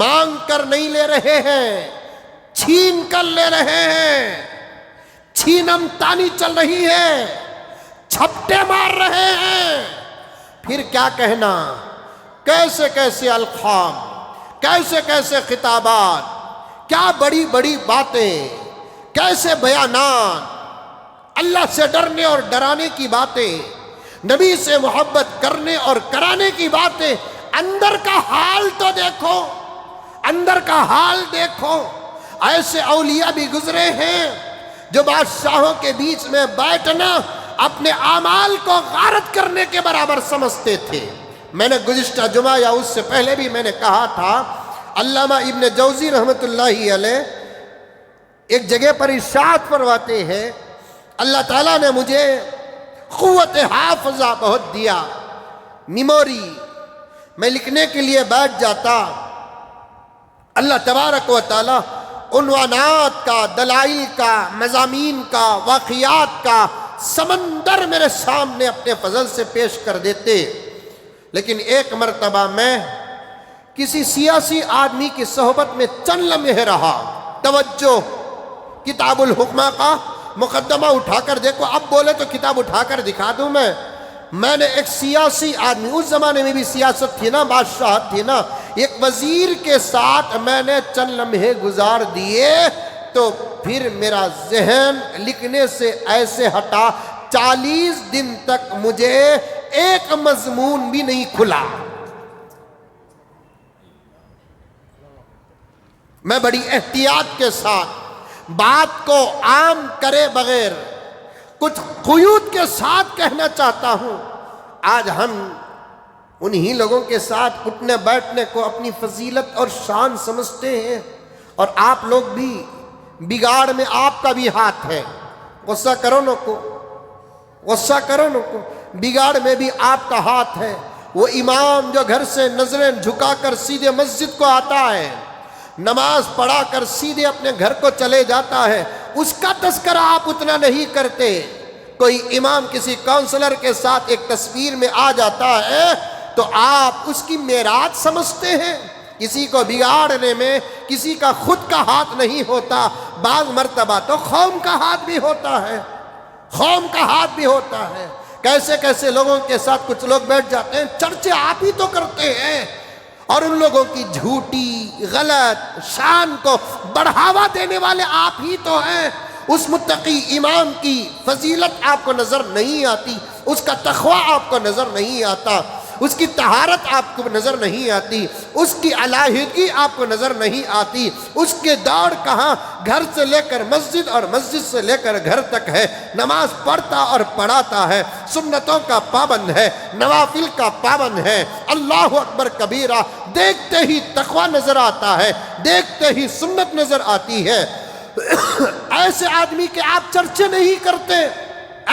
مانگ کر نہیں لے رہے ہیں، چھین کر لے رہے ہیں۔ چھینم تانی چل رہی ہے، چھپٹے مار رہے ہیں۔ پھر کیا کہنا، کیسے کیسے القاب، کیسے کیسے خطابات، کیا بڑی بڑی باتیں، کیسے بیانات، اللہ سے ڈرنے اور ڈرانے کی باتیں، نبی سے محبت کرنے اور کرانے کی باتیں۔ اندر کا حال تو دیکھو، اندر کا حال دیکھو۔ ایسے اولیاء بھی گزرے ہیں جو بادشاہوں کے بیچ میں بیٹھنا اپنے اعمال کو غارت کرنے کے برابر سمجھتے تھے۔ میں نے گزشتہ جمعہ یا اس سے پہلے بھی میں نے کہا تھا، علامہ ابن جوزی رحمۃ اللہ علیہ ایک جگہ پر ارشاد فرماتے ہیں، اللہ تعالیٰ نے مجھے قوت حافظہ بہت دیا، میموری، میں لکھنے کے لیے بیٹھ جاتا، اللہ تبارک و تعالیٰ عنوانات کا، دلائل کا، مضامین کا، واقعات کا سمندر میرے سامنے اپنے فضل سے پیش کر دیتے۔ لیکن ایک مرتبہ میں کسی سیاسی آدمی کی صحبت میں چند لمحے رہا، توجہ، کتاب الحکمہ کا مقدمہ اٹھا کر دیکھو، اب بولے تو کتاب اٹھا کر دکھا دوں میں نے ایک سیاسی آدمی، اس زمانے میں بھی سیاست تھی نا، بادشاہت تھی نا، ایک وزیر کے ساتھ میں نے چند لمحے گزار دیے تو پھر میرا ذہن لکھنے سے ایسے ہٹا، 40 دن تک مجھے ایک مضمون بھی نہیں کھلا۔ میں بڑی احتیاط کے ساتھ بات کو عام کرے بغیر کچھ قیود کے ساتھ کہنا چاہتا ہوں۔ آج ہم انہی لوگوں کے ساتھ اٹھنے بیٹھنے کو اپنی فضیلت اور شان سمجھتے ہیں، اور آپ لوگ بھی بگاڑ میں آپ کا بھی ہاتھ ہے۔ غصہ کرو نہ کو، غصہ کرو نہ کو، بگاڑ میں بھی آپ کا ہاتھ ہے۔ وہ امام جو گھر سے نظریں جھکا کر سیدھے مسجد کو آتا ہے، نماز پڑھا کر سیدھے اپنے گھر کو چلے جاتا ہے، اس کا تذکرہ آپ اتنا نہیں کرتے۔ کوئی امام کسی کونسلر کے ساتھ ایک تصویر میں آ جاتا ہے تو آپ اس کی معراج سمجھتے ہیں۔ کسی کو بگاڑنے میں کسی کا خود کا ہاتھ نہیں ہوتا، بعض مرتبہ تو قوم کا ہاتھ بھی ہوتا ہے، قوم کا ہاتھ بھی ہوتا ہے۔ کیسے کیسے لوگوں کے ساتھ کچھ لوگ بیٹھ جاتے ہیں، چرچے آپ ہی تو کرتے ہیں، اور ان لوگوں کی جھوٹی غلط شان کو بڑھاوا دینے والے آپ ہی تو ہیں۔ اس متقی امام کی فضیلت آپ کو نظر نہیں آتی، اس کا تقوی آپ کو نظر نہیں آتا، اس کی طہارت آپ کو نظر نہیں آتی، اس کی علیحدگی آپ کو نظر نہیں آتی، اس کے دوڑ کہاں گھر سے لے کر مسجد اور مسجد سے لے کر گھر تک ہے، نماز پڑھتا اور پڑھاتا ہے، سنتوں کا پابند ہے، نوافل کا پابند ہے، اللہ اکبر کبیرہ، دیکھتے ہی تقوی نظر آتا ہے، دیکھتے ہی سنت نظر آتی ہے۔ ایسے آدمی کے آپ چرچے نہیں کرتے،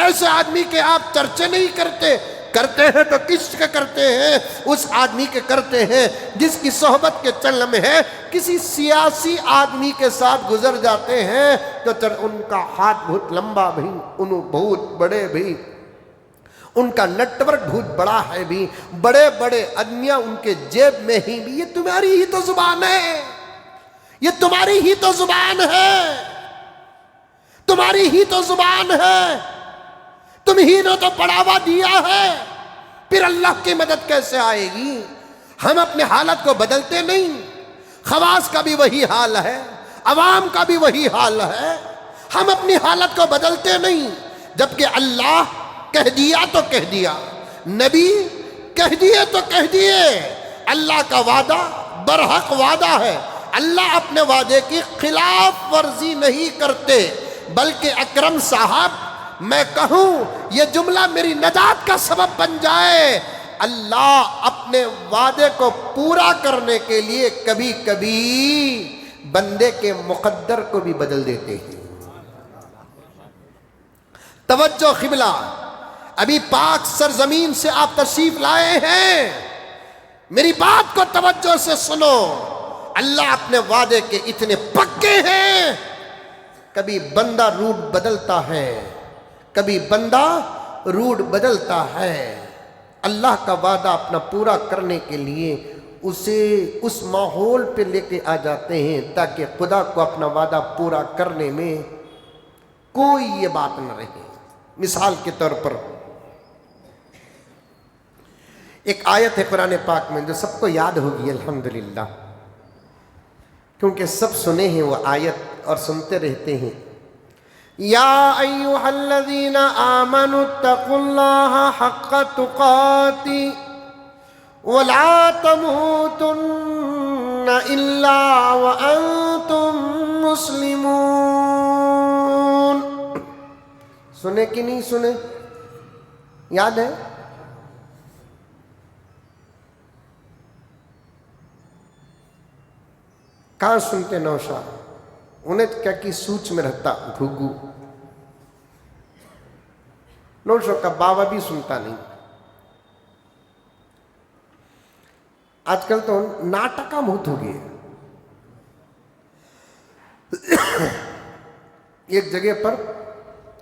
ایسے آدمی کے آپ چرچے نہیں کرتے، کرتے ہیں تو کس کے کرتے ہیں؟ اس آدمی کے کرتے ہیں جس کی صحبت کے چند لمحے کسی سیاسی آدمی کے ساتھ گزر جاتے ہیں تو ان کا ہاتھ بہت لمبا بھی، انہوں بہت بڑے بھی، ان کا نیٹ ورک بہت بڑا ہے بھی، بڑے بڑے آدمیاں ان کے جیب میں ہی بھی، یہ تمہاری ہی تو زبان ہے، یہ تمہاری ہی تو زبان ہے، تمہاری ہی تو زبان ہے، تم ہی نے تو بڑھاوا دیا ہے، پھر اللہ کی مدد کیسے آئے گی؟ ہم اپنے حالت کو بدلتے نہیں، خواص کا بھی وہی حال ہے، عوام کا بھی وہی حال ہے، ہم اپنی حالت کو بدلتے نہیں، جبکہ اللہ کہہ دیا تو کہہ دیا، نبی کہہ دیے تو کہہ دیے، اللہ کا وعدہ برحق وعدہ ہے، اللہ اپنے وعدے کی خلاف ورزی نہیں کرتے، بلکہ اکرم صاحب میں کہوں یہ جملہ میری نجات کا سبب بن جائے، اللہ اپنے وعدے کو پورا کرنے کے لیے کبھی کبھی بندے کے مقدر کو بھی بدل دیتے ہیں۔ توجہ قبلہ، ابھی پاک سرزمین سے آپ تشریف لائے ہیں، میری بات کو توجہ سے سنو، اللہ اپنے وعدے کے اتنے پکے ہیں، کبھی بندہ روٹ بدلتا ہے، کبھی بندہ روٹ بدلتا ہے، اللہ کا وعدہ اپنا پورا کرنے کے لیے اسے اس ماحول پہ لے کے آ جاتے ہیں تاکہ خدا کو اپنا وعدہ پورا کرنے میں کوئی یہ بات نہ رہے۔ مثال کے طور پر ایک آیت ہے قرآن پاک میں جو سب کو یاد ہوگی الحمدللہ، کیونکہ سب سنے ہیں وہ آیت اور سنتے رہتے ہیں۔ یا ایھا الذین آمنوا اتقوا اللہ حق تقاتہ ولا تموتن الا وانتم مسلمون۔ سنے کہ نہیں سنے؟ یاد ہے؟ کہاں سنتے نوشا؟ انہیں کیا کی سوچ میں رہتا گھگو، نوشا کا بابا بھی سنتا نہیں۔ آج کل تو ناٹکا بہت ہو گئے۔ ایک جگہ پر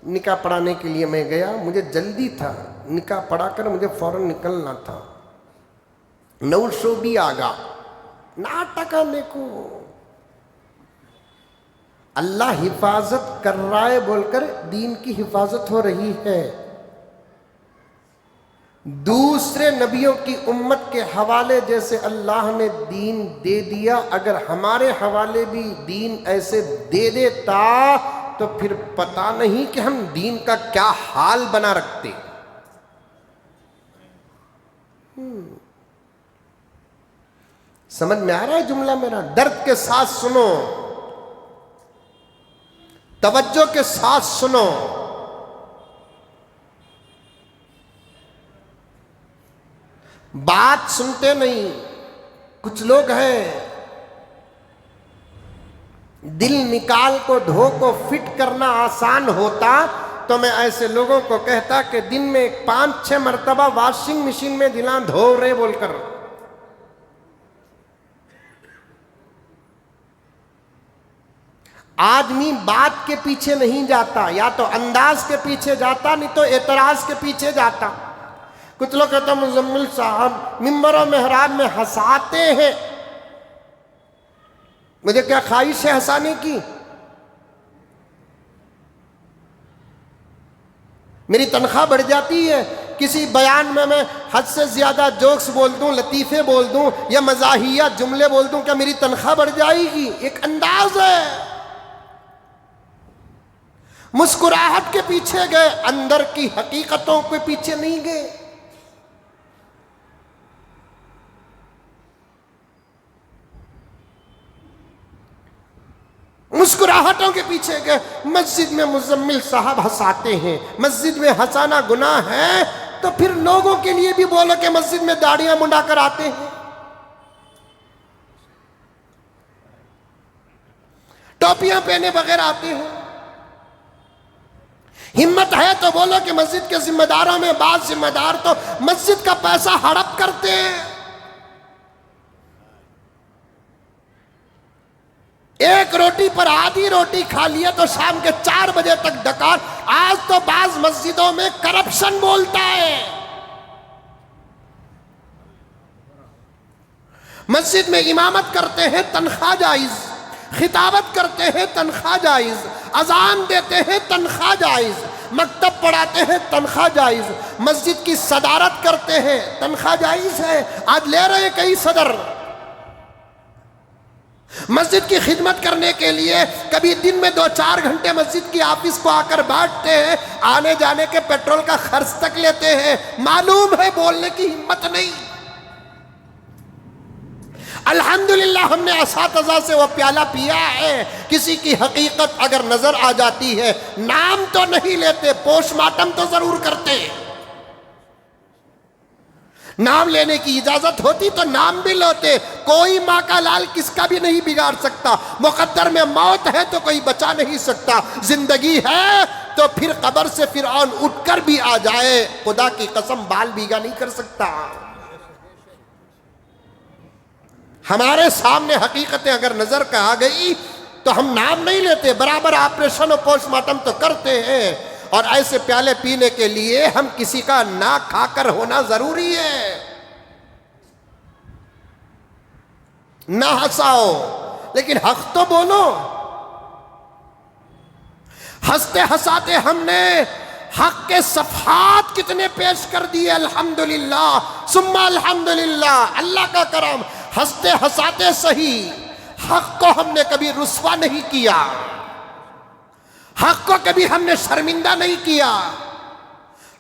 نکاح پڑھانے کے لیے میں گیا، مجھے جلدی تھا، نکاح پڑھا کر مجھے فوراً نکلنا تھا، نوشو بھی آگا ناٹکا نیکو، اللہ حفاظت کر رہا ہے بول کر دین کی حفاظت ہو رہی ہے، دوسرے نبیوں کی امت کے حوالے جیسے اللہ نے دین دے دیا، اگر ہمارے حوالے بھی دین ایسے دے دیتا تو پھر پتہ نہیں کہ ہم دین کا کیا حال بنا رکھتے۔ سمجھ میں آ رہا ہے جملہ میرا؟ درد کے ساتھ سنو، توجہ کے ساتھ سنو۔ بات سنتے نہیں، کچھ لوگ ہیں دل نکال کو دھو کو فٹ کرنا آسان ہوتا تو میں ایسے لوگوں کو کہتا کہ دن میں 5-6 مرتبہ واشنگ مشین میں دلاں دھو رہے بول کر۔ آدمی بات کے پیچھے نہیں جاتا، یا تو انداز کے پیچھے جاتا، نہیں تو اعتراض کے پیچھے جاتا۔ کچھ لوگ کہتا مزمل صاحب ممبر و محراب میں ہنساتے ہیں، مجھے کیا خواہش ہے ہنسانے کی؟ میری تنخواہ بڑھ جاتی ہے، کسی بیان میں حد سے زیادہ جوکس بول دوں، لطیفے بول دوں یا مزاحیہ جملے بول دوں، کیا میری تنخواہ بڑھ جائے گی؟ ایک انداز ہے۔ مسکراہٹ کے پیچھے گئے، اندر کی حقیقتوں کے پیچھے نہیں گئے۔ مسکراہٹوں کے پیچھے گئے۔ مسجد میں مزمل صاحب ہنساتے ہیں، مسجد میں ہنسانا گناہ ہے تو پھر لوگوں کے لیے بھی بولو کہ مسجد میں داڑیاں منڈا کر آتے ہیں، ٹوپیاں پہنے بغیر آتے ہیں۔ ہمت ہے تو بولو کہ مسجد کے ذمہ داروں میں بعض ذمہ دار تو مسجد کا پیسہ ہڑپ کرتے ہیں۔ ایک روٹی پر آدھی روٹی کھا لیے تو شام کے 4 بجے تک ڈکار۔ آج تو بعض مسجدوں میں کرپشن بولتا ہے، مسجد میں امامت کرتے ہیں تنخواہ جائز، خطابت کرتے ہیں تنخواہ جائز، اذان دیتے ہیں تنخواہ جائز، مکتب پڑھاتے ہیں تنخواہ جائز، مسجد کی صدارت کرتے ہیں تنخواہ جائز ہے، آج لے رہے کئی صدر۔ مسجد کی خدمت کرنے کے لیے کبھی دن میں 2-4 گھنٹے مسجد کی آفس کو آ کر بیٹھتے ہیں، آنے جانے کے پیٹرول کا خرچ تک لیتے ہیں، معلوم ہے بولنے کی ہمت نہیں۔ الحمدللہ ہم نے اساتذہ سے وہ پیالہ پیا ہے، کسی کی حقیقت اگر نظر آ جاتی ہے نام تو نہیں لیتے، پوسٹ مارٹم تو ضرور کرتے ہیں، نام لینے کی اجازت ہوتی تو نام بھی لیتے، کوئی ماں کا لال کس کا بھی نہیں بگاڑ سکتا، مقدر میں موت ہے تو کوئی بچا نہیں سکتا، زندگی ہے تو پھر قبر سے فرعون اٹھ کر بھی آ جائے، خدا کی قسم بال بیگا نہیں کر سکتا۔ ہمارے سامنے حقیقتیں اگر نظر کا آ گئی تو ہم نام نہیں لیتے، برابر آپریشن اور پوسٹ مارٹم تو کرتے ہیں، اور ایسے پیالے پینے کے لیے ہم کسی کا ناک کھا کر ہونا ضروری ہے۔ نہ ہنساؤ لیکن حق تو بولو۔ ہنستے ہنساتے ہم نے حق کے صفحات کتنے پیش کر دیے، الحمدللہ ثم الحمدللہ، اللہ کا کرم۔ ہنستے ہنساتے صحیح، حق کو ہم نے کبھی رسوا نہیں کیا، حق کو کبھی ہم نے شرمندہ نہیں کیا۔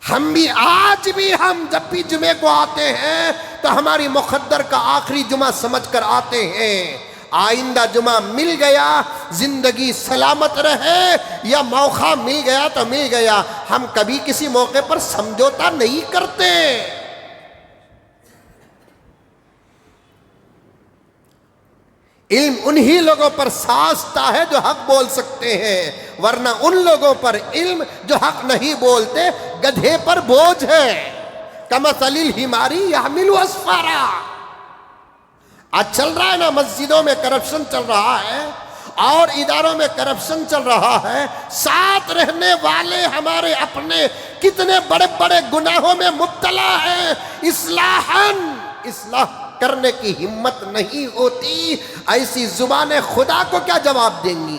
ہم بھی آج بھی ہم جب بھی جمعے کو آتے ہیں تو ہماری مقدر کا آخری جمعہ سمجھ کر آتے ہیں، آئندہ جمعہ مل گیا زندگی سلامت رہے، یا موقع مل گیا تو مل گیا، ہم کبھی کسی موقع پر سمجھوتا نہیں کرتے۔ علم انہی لوگوں پر سازتا ہے جو حق بول سکتے ہیں، ورنہ ان لوگوں پر علم جو حق نہیں بولتے گدھے پر بوجھ ہے۔ کمثل الحمار یحمل اسفارا۔ آج چل رہا ہے نا، مسجدوں میں کرپشن چل رہا ہے اور اداروں میں کرپشن چل رہا ہے، ساتھ رہنے والے ہمارے اپنے کتنے بڑے بڑے گناہوں میں مبتلا ہیں، اصلاح کرنے کی ہمت نہیں ہوتی، ایسی زبان خدا کو کیا جواب دیں گی؟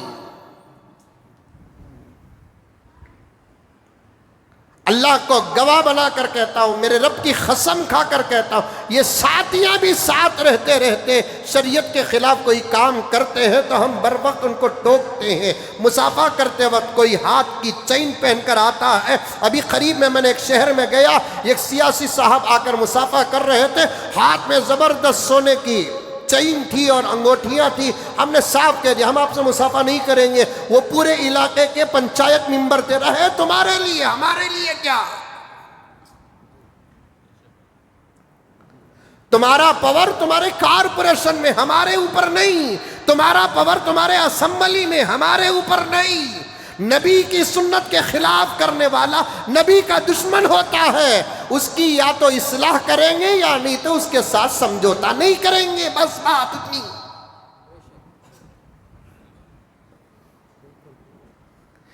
اللہ کو گواہ بنا کر کہتا ہوں، میرے رب کی قسم کھا کر کہتا ہوں، یہ ساتھیاں بھی ساتھ رہتے رہتے شریعت کے خلاف کوئی کام کرتے ہیں تو ہم بر وقت ان کو ٹوکتے ہیں۔ مصافحہ کرتے وقت کوئی ہاتھ کی چین پہن کر آتا ہے، ابھی قریب میں نے ایک شہر میں گیا، ایک سیاسی صاحب آ کر مصافحہ کر رہے تھے، ہاتھ میں زبردست سونے کی چین تھی اور انگوٹھیاں تھی، ہم نے صاف کہہ دیا ہم آپ سے مصافحہ نہیں کریں گے۔ وہ پورے علاقے کے پنچایت ممبر تھے، رہے تمہارے لیے، ہمارے لیے کیا؟ تمہارا پاور تمہارے کارپوریشن میں، ہمارے اوپر نہیں، تمہارا پاور تمہارے اسمبلی میں، ہمارے اوپر نہیں۔ نبی کی سنت کے خلاف کرنے والا نبی کا دشمن ہوتا ہے، اس کی یا تو اصلاح کریں گے یا نہیں تو اس کے ساتھ سمجھوتا نہیں کریں گے، بس بات اتنی۔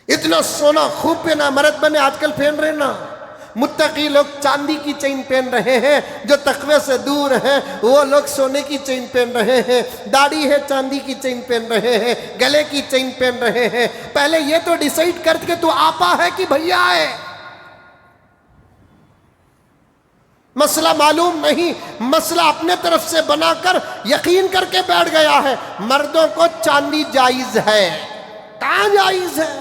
اتنا سونا خوب پہنا، مرد بنے آج کل پہن رہے نا، متقی لوگ چاندی کی چین پہن رہے ہیں، جو تقوی سے دور ہیں وہ لوگ سونے کی چین پہن رہے ہیں، داڑھی ہے چاندی کی چین پہن رہے ہیں، گلے کی چین پہن رہے ہیں۔ پہلے یہ تو ڈیسائیڈ کر کے تو آپا ہے کہ بھیا ہے، مسئلہ معلوم نہیں، مسئلہ اپنے طرف سے بنا کر یقین کر کے بیٹھ گیا ہے۔ مردوں کو چاندی جائز ہے، کہاں جائز ہے؟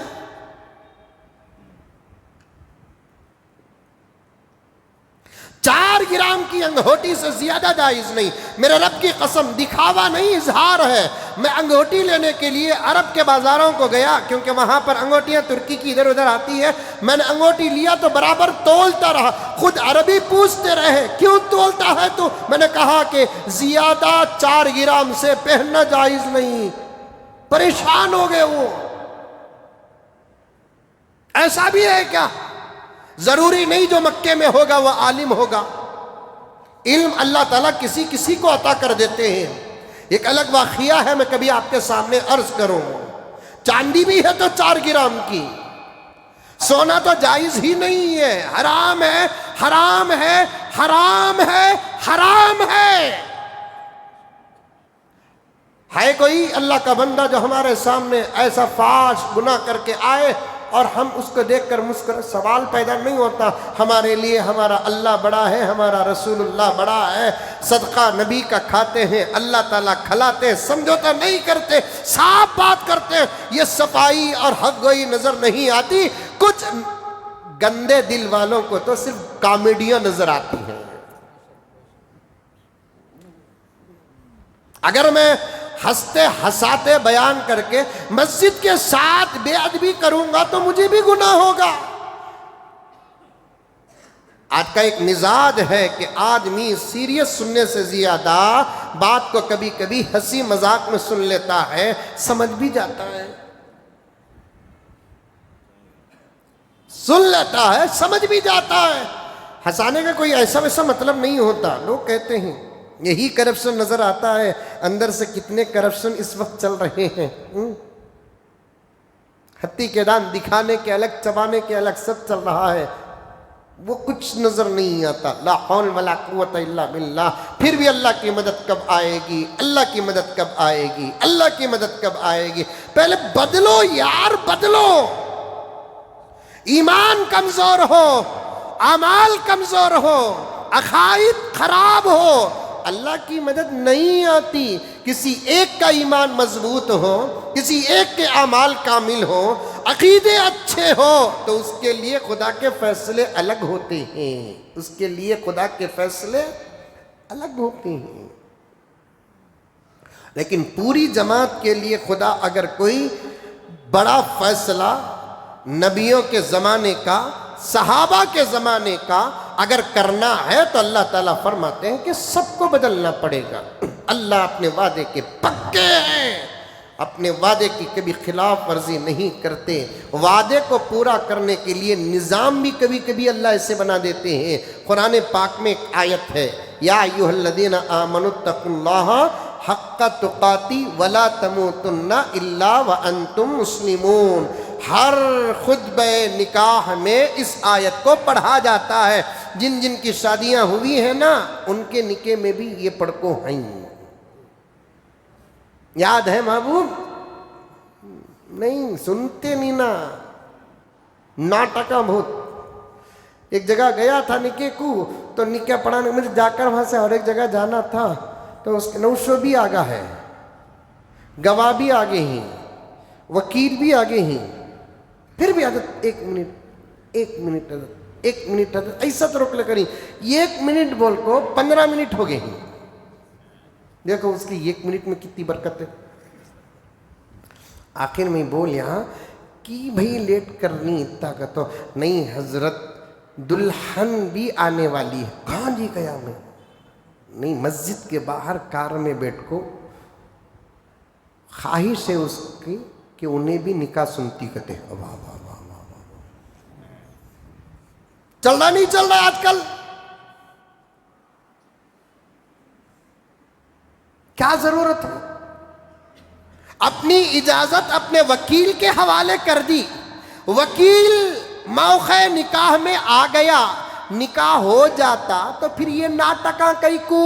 4 گرام کی انگوٹھی سے زیادہ جائز نہیں، میرے رب کی قسم، دکھاوا نہیں اظہار ہے۔ میں انگوٹھی لینے کے لیے عرب کے بازاروں کو گیا، کیونکہ وہاں پر انگوٹھیاں ترکی کی ادھر ادھر آتی ہے، میں نے انگوٹھی لیا تو برابر تولتا رہا، خود عربی پوچھتے رہے کیوں تولتا ہے تو میں نے کہا کہ زیادہ 4 گرام سے پہننا جائز نہیں۔ پریشان ہو گئے وہ، ایسا بھی ہے کیا؟ ضروری نہیں جو مکے میں ہوگا وہ عالم ہوگا، علم اللہ تعالیٰ کسی کسی کو عطا کر دیتے ہیں۔ ایک الگ واقعہ ہے، میں کبھی آپ کے سامنے عرض کروں. چاندی بھی ہے تو 4 گرام کی، سونا تو جائز ہی نہیں ہے، حرام ہے، حرام ہے، حرام ہے، حرام ہے. ہے کوئی اللہ کا بندہ جو ہمارے سامنے ایسا فاحش گناہ کر کے آئے اور ہم اس کو دیکھ کر مسکرائے؟ سوال پیدا نہیں ہوتا. ہمارے لیے ہمارا اللہ بڑا ہے، ہمارا رسول اللہ بڑا ہے، صدقہ نبی کا کھاتے ہیں، اللہ تعالیٰ کھلاتے ہیں، سمجھوتا نہیں کرتے، صاف بات کرتے ہیں. یہ صفائی اور حق گوئی نظر نہیں آتی. کچھ گندے دل والوں کو تو صرف کامیڈیاں نظر آتی ہیں. اگر میں ہنستے ہنساتے بیان کر کے مسجد کے ساتھ بے ادبی کروں گا تو مجھے بھی گناہ ہوگا. آج کا ایک مزاج ہے کہ آدمی سیریس سننے سے زیادہ بات کو کبھی کبھی ہنسی مذاق میں سن لیتا ہے، سمجھ بھی جاتا ہے، سن لیتا ہے، سمجھ بھی جاتا ہے. ہنسانے کا کوئی ایسا ویسا مطلب نہیں ہوتا. لوگ کہتے ہیں یہی کرپشن نظر آتا ہے، اندر سے کتنے کرپشن اس وقت چل رہے ہیں. ہتھی کے دان دکھانے کے الگ، چبانے کے الگ، سب چل رہا ہے، وہ کچھ نظر نہیں آتا. لا حول ولا قوت الا باللہ. پھر بھی اللہ کی مدد کب آئے گی؟ اللہ کی مدد کب آئے گی؟ اللہ کی مدد کب آئے گی؟ پہلے بدلو یار، بدلو. ایمان کمزور ہو، اعمال کمزور ہو، عقائد خراب ہو، اللہ کی مدد نہیں آتی. کسی ایک کا ایمان مضبوط ہو، کسی ایک کے اعمال کامل ہو، عقیدے اچھے ہو، تو اس کے لیے خدا کے فیصلے الگ ہوتے ہیں. اس کے لیے خدا کے فیصلے الگ ہوتے ہیں. لیکن پوری جماعت کے لیے خدا اگر کوئی بڑا فیصلہ نبیوں کے زمانے کا، صحابہ کے زمانے کا اگر کرنا ہے تو اللہ تعالیٰ فرماتے ہیں کہ سب کو بدلنا پڑے گا. اللہ اپنے وعدے کے پکے ہیں، اپنے وعدے کی کبھی خلاف ورزی نہیں کرتے. وعدے کو پورا کرنے کے لیے نظام بھی کبھی کبھی اللہ ایسے بنا دیتے ہیں. قرآن پاک میں ایک آیت ہے، یا ایھا الذین آمنوا اتقوا اللہ حق تقاتی ولا تموتن الا وانتم مسلمون. ہر خطبہ نکاح میں اس آیت کو پڑھا جاتا ہے. جن جن کی شادیاں ہوئی ہیں نا، ان کے نکاح میں بھی یہ پڑھکو ہیں. یاد ہے محبوب؟ نہیں سنتے نہیں نا، ناٹکا بہت. ایک جگہ گیا تھا نکاح کو، تو نکاح پڑھانے مجھے جا کر وہاں سے اور ایک جگہ جانا تھا، تو اس کے نوشو بھی آگا ہے، گواہ بھی آگے ہیں، وکیل بھی آگے ہیں. پھر بھی حضرت ایک منٹ حضرت ایسا تو روک لے کری. 1 منٹ بول کو 15 منٹ ہو گئے ہیں. دیکھو اس کی 1 منٹ میں کتنی برکت ہے. آخر میں بولیا کہ بھئی لیٹ کرنی طاقت تو نہیں حضرت، دلہن بھی آنے والی ہے. کہاں جی گیا میں؟ نہیں، مسجد کے باہر کار میں بیٹھ کو خواہش ہے اس کی کہ انہیں بھی نکاح سنتی کہتے ہیں. واہ واہ واہ واہ واہ. چل رہا نہیں چل رہا آج کل؟ کیا ضرورت ہے؟ اپنی اجازت اپنے وکیل کے حوالے کر دی، وکیل موقع نکاح میں آ گیا، نکاح ہو جاتا تو پھر یہ ناٹکاں کئی کو.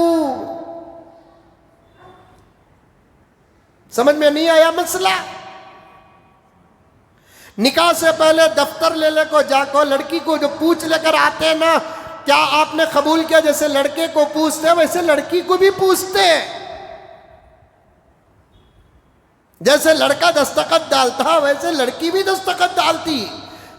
سمجھ میں نہیں آیا مسئلہ؟ نکاح سے پہلے دفتر لے لے کو جا کو لڑکی کو جو پوچھ لے کر آتے نا، کیا آپ نے قبول کیا؟ جیسے لڑکے کو پوچھتے ویسے لڑکی کو بھی پوچھتے. جیسے لڑکا دستخط ڈالتا ویسے لڑکی بھی دستخط ڈالتی.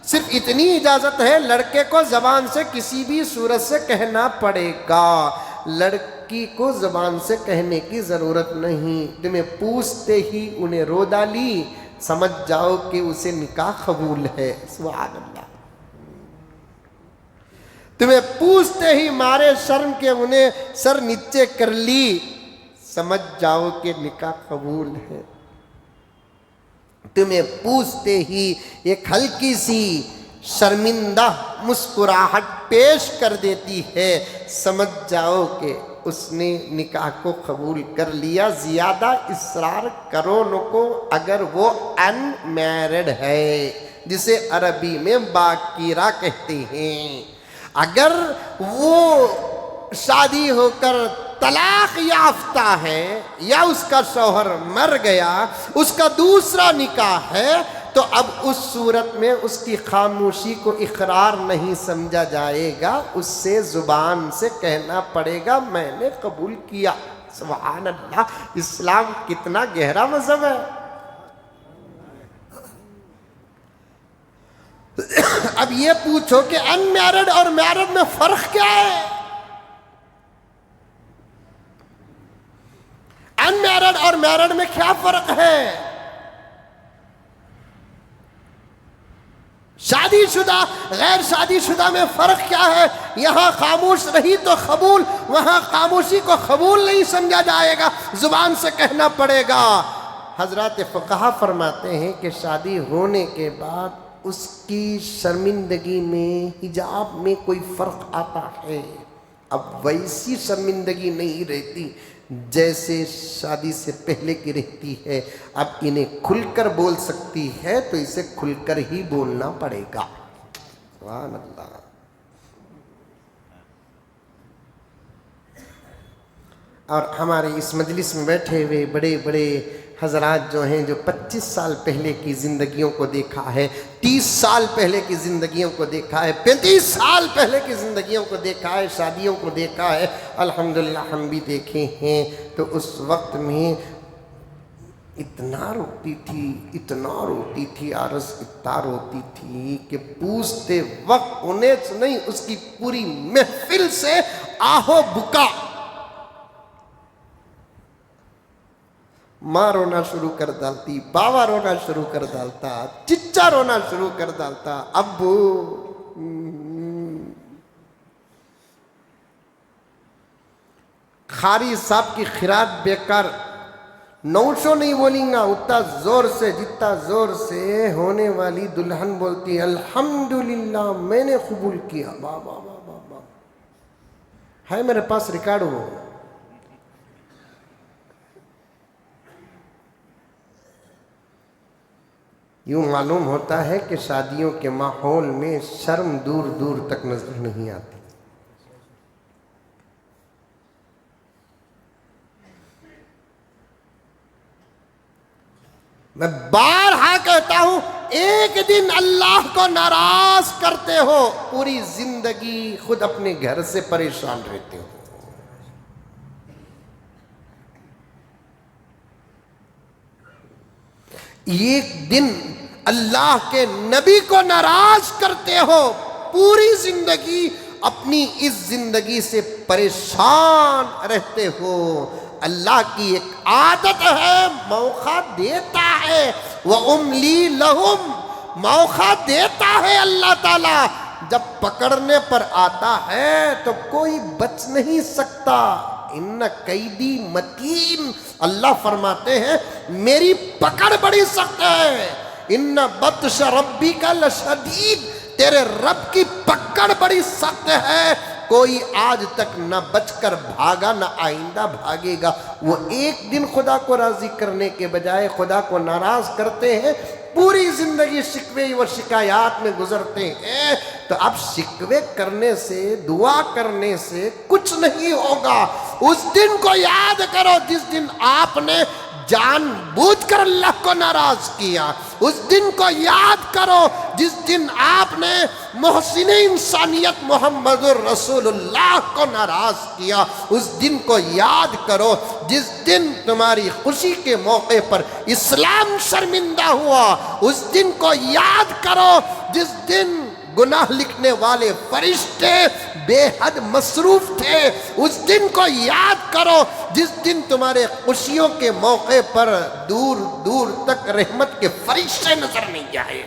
صرف اتنی اجازت ہے، لڑکے کو زبان سے کسی بھی صورت سے کہنا پڑے گا، لڑکی کو زبان سے کہنے کی ضرورت نہیں. تمہیں پوچھتے ہی انہیں رو ڈالی، سمجھ جاؤ کہ اسے نکاح قبول ہے. سبحان اللہ. تمہیں پوچھتے ہی مارے شرم کے انہیں سر نیچے کر لی، سمجھ جاؤ کہ نکاح قبول ہے. تمہیں پوچھتے ہی ایک ہلکی سی شرمندہ مسکراہٹ پیش کر دیتی ہے، سمجھ جاؤ کہ اس نے نکاح کو قبول کر لیا. زیادہ اصرار کرو نہ کو اگر وہ ان میرڈ ہے، جسے عربی میں باکرہ کہتے ہیں. اگر وہ شادی ہو کر طلاق یافتہ ہے یا اس کا شوہر مر گیا، اس کا دوسرا نکاح ہے، تو اب اس صورت میں اس کی خاموشی کو اقرار نہیں سمجھا جائے گا، اس سے زبان سے کہنا پڑے گا میں نے قبول کیا. سبحان اللہ، اسلام کتنا گہرا مذہب ہے. اب یہ پوچھو کہ ان میرڈ اور میرڈ میں فرق کیا ہے؟ ان میرڈ اور میرڈ میں کیا فرق ہے؟ شادی شدہ غیر شادی شدہ میں فرق کیا ہے؟ یہاں خاموش رہی تو قبول، وہاں خاموشی کو قبول نہیں سمجھا جائے گا، زبان سے کہنا پڑے گا. حضرات فقہا فرماتے ہیں کہ شادی ہونے کے بعد اس کی شرمندگی میں، حجاب میں کوئی فرق آتا ہے. اب ویسی شرمندگی نہیں رہتی جیسے شادی سے پہلے کی رہتی ہے. اب انہیں کھل کر بول سکتی ہے تو اسے کھل کر ہی بولنا پڑے گا. سبحان اللہ. اور ہمارے اس مجلس میں بیٹھے ہوئے بڑے بڑے حضرات جو ہیں، جو 25 سال پہلے کی زندگیوں کو دیکھا ہے، 30 سال پہلے کی زندگیوں کو دیکھا ہے، 35 سال پہلے کی زندگیوں کو دیکھا ہے، شادیوں کو دیکھا ہے، الحمدللہ ہم بھی دیکھے ہیں. تو اس وقت میں اتنا روتی تھی عرض اتنا روتی تھی کہ پوچھتے وقت انہیں نہیں، اس کی پوری محفل سے آہو بکا. ماں رونا شروع کر ڈالتی، بابا رونا شروع کر ڈالتا، چچا رونا شروع کر ڈالتا، ابو. خاری صاحب کی خیرات بیکار، 900 نہیں بولیں گا اتنا زور سے جتنا زور سے ہونے والی دلہن بولتی الحمدللہ میں نے قبول کیا. بابا بابا بابا ہے میرے پاس ریکارڈ ہو. یوں معلوم ہوتا ہے کہ شادیوں کے ماحول میں شرم دور دور تک نظر نہیں آتی. میں بارہا کہتا ہوں، ایک دن اللہ کو ناراض کرتے ہو، پوری زندگی خود اپنے گھر سے پریشان رہتے ہو. ایک دن اللہ کے نبی کو ناراض کرتے ہو، پوری زندگی اپنی اس زندگی سے پریشان رہتے ہو. اللہ کی ایک عادت ہے، موقع دیتا ہے. وَأُمْلِي لَهُمْ، موقع دیتا ہے اللہ تعالیٰ. جب پکڑنے پر آتا ہے تو کوئی بچ نہیں سکتا. ان قیدی متین، اللہ فرماتے ہیں میری پکڑ بڑی سخت ہے. ان بطش ربک لشدید، تیرے رب کی پکڑ بڑی سخت ہے. کوئی آج تک نہ بچ کر بھاگا نہ آئندہ بھاگے گا. وہ ایک دن خدا کو راضی کرنے کے بجائے خدا کو ناراض کرتے ہیں، پوری زندگی شکوے و شکایات میں گزرتے ہیں. تو اب شکوے کرنے سے، دعا کرنے سے کچھ نہیں ہوگا. اس دن کو یاد کرو جس دن آپ نے جان بوجھ کر اللہ کو ناراض کیا. اس دن کو یاد کرو جس دن آپ نے محسن انسانیت محمد الرسول اللہ کو ناراض کیا. اس دن کو یاد کرو جس دن تمہاری خوشی کے موقع پر اسلام شرمندہ ہوا. اس دن کو یاد کرو جس دن گناہ لکھنے والے فرشتے بے حد مصروف تھے. اس دن کو یاد کرو جس دن تمہارے خوشیوں کے موقع پر دور دور تک رحمت کے فرشتے نظر نہیں آئے.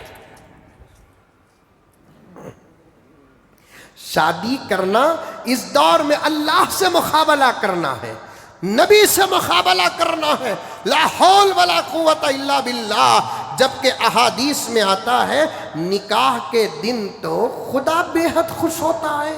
شادی کرنا اس دور میں اللہ سے مقابلہ کرنا ہے، نبی سے مقابلہ کرنا ہے. لا حول ولا قوت الا باللہ. جبکہ احادیث میں آتا ہے نکاح کے دن تو خدا بے حد خوش ہوتا ہے.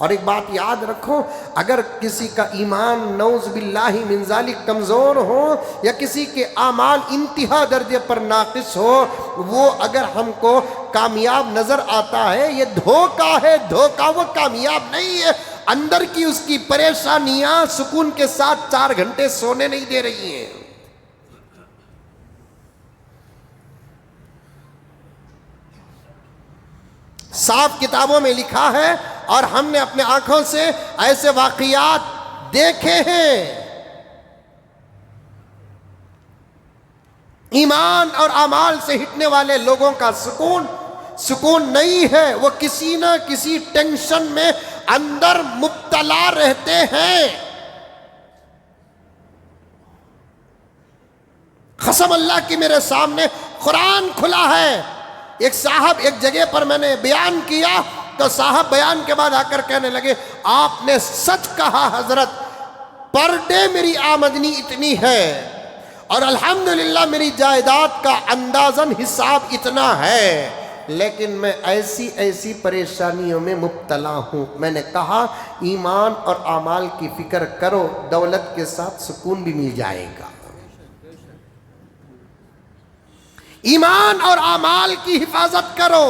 اور ایک بات یاد رکھو، اگر کسی کا ایمان نعوذ باللہ من ذالک کمزور ہو یا کسی کے اعمال انتہا درجے پر ناقص ہو، وہ اگر ہم کو کامیاب نظر آتا ہے یہ دھوکہ ہے، دھوکہ، وہ کامیاب نہیں ہے۔ اندر کی اس کی پریشانیاں سکون کے ساتھ 4 گھنٹے سونے نہیں دے رہی ہیں۔ صاف کتابوں میں لکھا ہے اور ہم نے اپنے آنکھوں سے ایسے واقعات دیکھے ہیں۔ ایمان اور اعمال سے ہٹنے والے لوگوں کا سکون نہیں ہے، وہ کسی نہ کسی ٹینشن میں اندر مبتلا رہتے ہیں۔ قسم اللہ کی میرے سامنے قرآن کھلا ہے۔ ایک صاحب ایک جگہ پر میں نے بیان کیا تو صاحب بیان کے بعد آ کر کہنے لگے، آپ نے سچ کہا حضرت، پر ڈے میری آمدنی اتنی ہے اور الحمدللہ میری جائیداد کا اندازاً حساب اتنا ہے، لیکن میں ایسی پریشانیوں میں مبتلا ہوں۔ میں نے کہا ایمان اور اعمال کی فکر کرو، دولت کے ساتھ سکون بھی مل جائے گا۔ ایمان اور اعمال کی حفاظت کرو،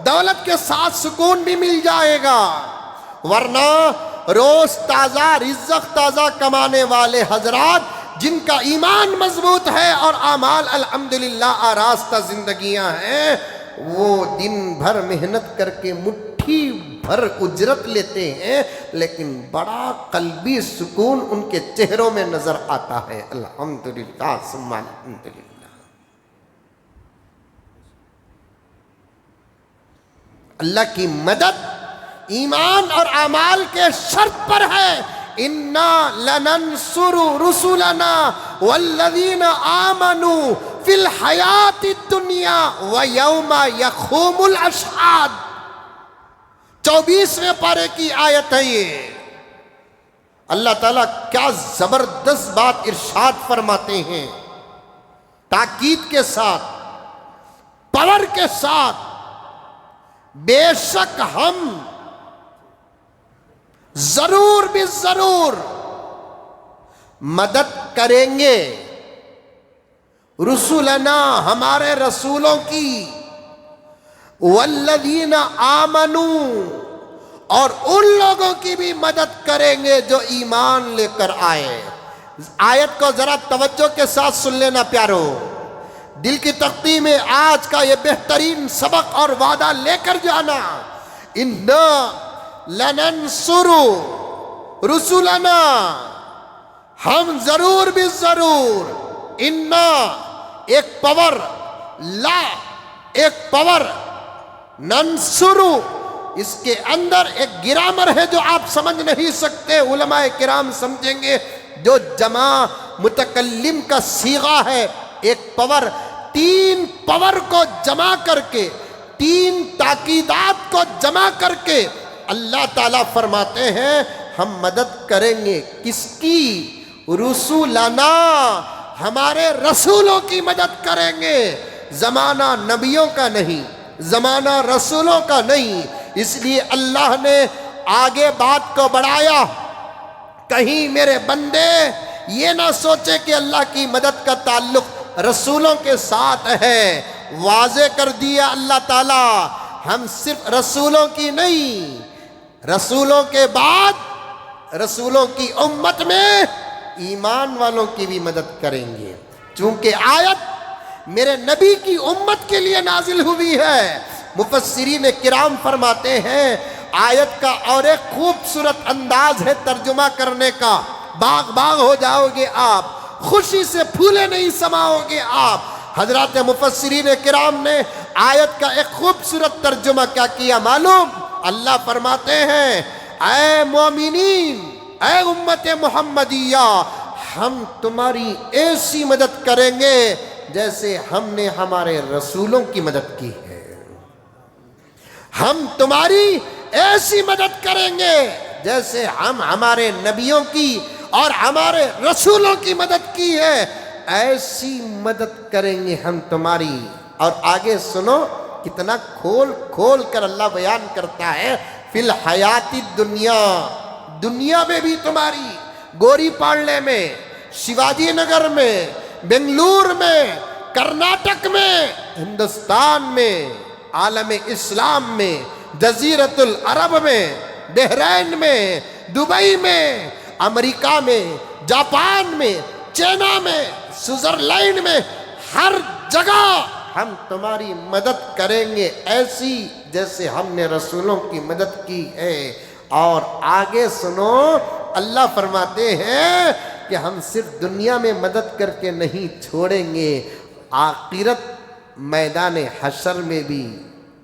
دولت کے ساتھ سکون بھی مل جائے گا، ورنہ روز تازہ رزق تازہ کمانے والے حضرات جن کا ایمان مضبوط ہے اور اعمال الحمدللہ آراستہ زندگیاں ہیں، وہ دن بھر محنت کر کے مٹھی بھر اجرت لیتے ہیں، لیکن بڑا قلبی سکون ان کے چہروں میں نظر آتا ہے۔ الحمدللہ ثم الحمدللہ۔ اللہ کی مدد ایمان اور اعمال کے شرط پر ہے۔ اِنَّا لَنَنْصُرُ رُسُلَنَا وَالَّذِينَ آمَنُوا فِي الْحَيَاةِ الدُّنْيَا وَيَوْمَ يَقُومُ الْأَشْهَادُ۔ 24ویں پارے کی آیت ہے یہ۔ اللہ تعالیٰ کیا زبردست بات ارشاد فرماتے ہیں، تاکید کے ساتھ، پاور کے ساتھ، بے شک ہم ضرور بھی ضرور مدد کریں گے رسولنا، ہمارے رسولوں کی، والذین آمنوا، اور ان لوگوں کی بھی مدد کریں گے جو ایمان لے کر آئے۔ آیت کو ذرا توجہ کے ساتھ سن لینا پیارو، دل کی تختی میں آج کا یہ بہترین سبق اور وعدہ لے کر جانا، اِنَّا لَنَنْصُرُ رُسُلَنَا، ہم ضرور بھی ضرور، اِنَّا ایک پاور، لا ایک پاور، ننصرو اس کے اندر ایک گرامر ہے جو آپ سمجھ نہیں سکتے، علماء کرام سمجھیں گے، جو جمع متکلم کا صیغہ ہے، ایک پاور، 3 پاور کو جمع کر کے، 3 تاکیدات کو جمع کر کے اللہ تعالیٰ فرماتے ہیں ہم مدد کریں گے۔ کس کی؟ رسولنا، ہمارے رسولوں کی مدد کریں گے، زمانہ نبیوں کا نہیں، زمانہ رسولوں کا نہیں۔ اس لیے اللہ نے آگے بات کو بڑھایا، کہیں میرے بندے یہ نہ سوچے کہ اللہ کی مدد کا تعلق رسولوں کے ساتھ ہے۔ واضح کر دیا اللہ تعالیٰ، ہم صرف رسولوں کی نہیں، رسولوں کے بعد رسولوں کی امت میں ایمان والوں کی بھی مدد کریں گے، چونکہ آیت میرے نبی کی امت کے لیے نازل ہوئی ہے۔ مفسرین کرام فرماتے ہیں آیت کا اور ایک خوبصورت انداز ہے ترجمہ کرنے کا، باغ باغ ہو جاؤ گے آپ، خوشی سے پھولے نہیں سماؤ گے آپ۔ حضرات مفسرین کرام نے آیت کا ایک خوبصورت ترجمہ کیا کیا معلوم؟ اللہ فرماتے ہیں اے مومنین، اے امت محمدیہ، ہم تمہاری ایسی مدد کریں گے جیسے ہم نے ہمارے رسولوں کی مدد کی ہے۔ ہم تمہاری ایسی مدد کریں گے جیسے ہم ہمارے نبیوں کی اور ہمارے رسولوں کی مدد کی ہے، ایسی مدد کریں گے ہم تمہاری۔ اور آگے سنو کتنا کھول کھول کر اللہ بیان کرتا ہے، فی الحیات الدنیا، دنیا میں بھی تمہاری گوری پاڑلے میں، شیواجی نگر میں، بنگلور میں، کرناٹک میں، ہندوستان میں، عالم اسلام میں، جزیرت العرب میں، بحرین میں، دبئی میں، امریکہ میں، جاپان میں، چائنا میں، سوئٹزرلینڈ میں، ہر جگہ ہم تمہاری مدد کریں گے ایسی جیسے ہم نے رسولوں کی مدد کی ہے۔ اور آگے سنو، اللہ فرماتے ہیں کہ ہم صرف دنیا میں مدد کر کے نہیں چھوڑیں گے، آخرت میدان حشر میں بھی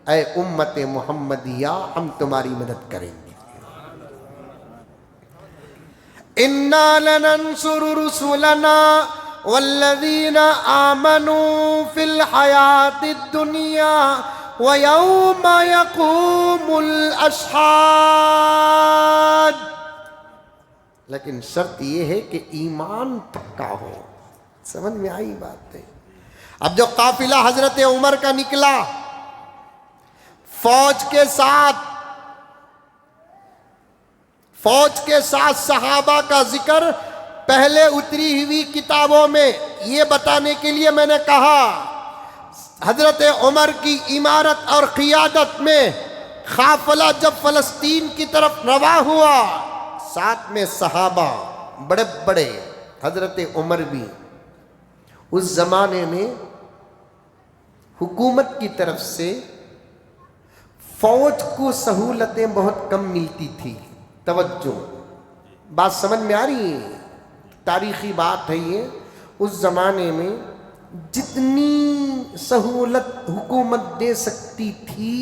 اے امت محمدیہ ہم تمہاری مدد کریں گے۔ اِنَّا لَنَنْصُرُ رُسُلَنَا وَالَّذِينَ آمَنُوا فِي الْحَيَاةِ الدُّنْيَا وَيَوْمَ يَقُومُ الْأَشْهَادُ۔ لیکن شرط یہ ہے کہ ایمان پکا ہو۔ سمجھ میں آئی بات ہے؟ اب جو قافلہ حضرت عمر کا نکلا فوج کے ساتھ صحابہ کا ذکر پہلے اتری ہوئی کتابوں میں یہ بتانے کے لیے میں نے کہا، حضرت عمر کی امارت اور قیادت میں قافلہ جب فلسطین کی طرف رواں ہوا، ساتھ میں صحابہ بڑے بڑے، حضرت عمر بھی، اس زمانے میں حکومت کی طرف سے فوج کو سہولتیں بہت کم ملتی تھی۔ توجہ، بات سمجھ میں آ رہی ہے؟ تاریخی بات ہے یہ۔ اس زمانے میں جتنی سہولت حکومت دے سکتی تھی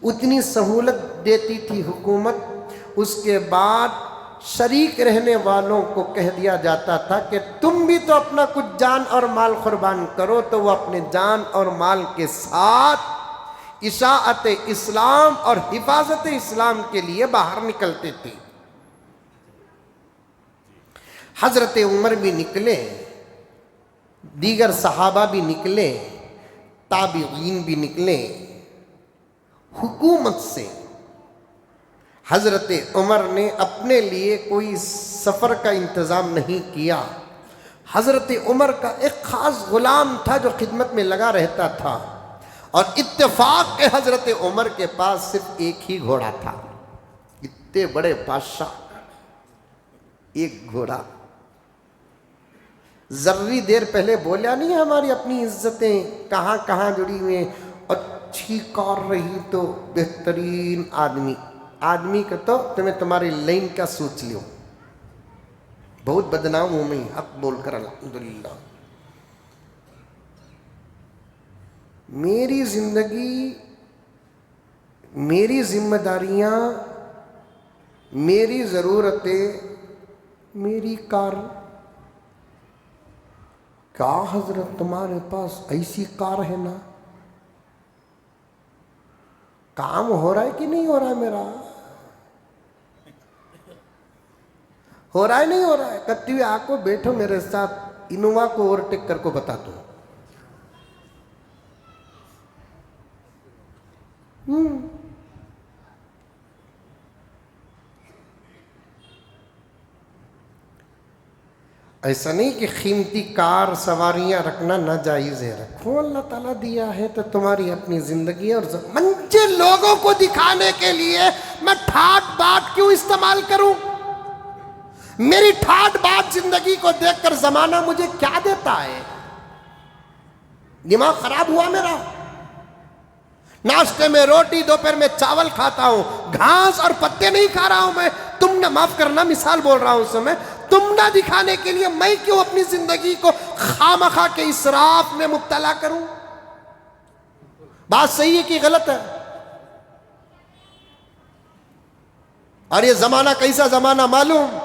اتنی سہولت دیتی تھی حکومت۔ اس کے بعد شریک رہنے والوں کو کہہ دیا جاتا تھا کہ تم بھی تو اپنا کچھ جان اور مال قربان کرو، تو وہ اپنے جان اور مال کے ساتھ اشاعت اسلام اور حفاظت اسلام کے لیے باہر نکلتے تھے۔ حضرت عمر بھی نکلے، دیگر صحابہ بھی نکلے، تابعین بھی نکلے۔ حکومت سے حضرت عمر نے اپنے لیے کوئی سفر کا انتظام نہیں کیا۔ حضرت عمر کا ایک خاص غلام تھا جو خدمت میں لگا رہتا تھا، اور اتفاق کے حضرت عمر کے پاس صرف ایک ہی گھوڑا تھا۔ اتنے بڑے بادشاہ، ایک گھوڑا۔ ذرری دیر پہلے بولا نہیں ہماری اپنی عزتیں کہاں کہاں جڑی ہوئی ہیں، اچھی کار رہی تو بہترین آدمی کا تو تمہیں تمہاری لائن کا سوچ لیو۔ بہت بدنام ہوں میں حق بول کر، الحمدللہ۔ میری زندگی، میری ذمہ داریاں، میری ضرورتیں، میری کار۔ کیا حضرت تمہارے پاس ایسی کار ہے نا؟ کام ہو رہا ہے کہ نہیں ہو رہا ہے میرا؟ ہو رہا ہے نہیں ہو رہا ہے؟ کہتی ہوئی آ کو بیٹھو میرے ساتھ، انووا کو اوورٹیک کر کو بتا دو۔ ایسا نہیں کہ قیمتی کار سواریاں رکھنا ناجائز ہے، رکھو، اللہ تعالیٰ دیا ہے تو تمہاری اپنی زندگی اور منجے لوگوں کو دکھانے کے لیے میں ٹھاٹ بات کیوں استعمال کروں؟ میری ٹھاٹ بات زندگی کو دیکھ کر زمانہ مجھے کیا دیتا ہے؟ دماغ خراب ہوا میرا؟ ناشتے میں روٹی، دوپہر میں چاول کھاتا ہوں، گھاس اور پتے نہیں کھا رہا ہوں میں۔ تم نہ، معاف کرنا مثال بول رہا ہوں اس میں، تم نہ دکھانے کے لیے میں کیوں اپنی زندگی کو خامخواہ کے اسراف میں مبتلا کروں؟ بات صحیح ہے کہ غلط ہے؟ اور یہ زمانہ کیسا زمانہ معلوم؟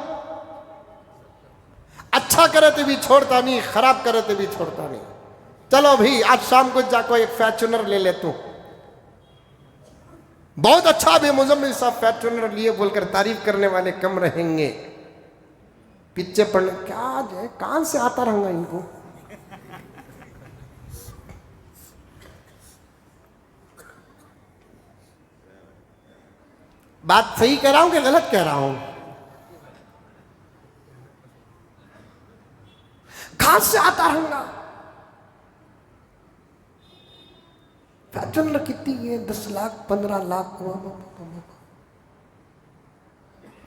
اچھا کرے تو بھی چھوڑتا نہیں، خراب کرے تو بھی چھوڑتا نہیں۔ چلو بھی آج شام کو جا کو ایک فارچونر لے لیتا ہوں، بہت اچھا بھی مزمل صاحب فارچونر لیے بول کر تعریف کرنے والے کم رہیں گے۔ پیچھے پڑھنے کیا جائے، کہاں سے آتا رہوں گا ان کو؟ بات صحیح کہہ رہا ہوں کہ غلط کہہ رہا ہوں؟ کہاں سے آتا رہوں گا؟ فیچن کتنی ہے؟ 10 لاکھ 15 لاکھ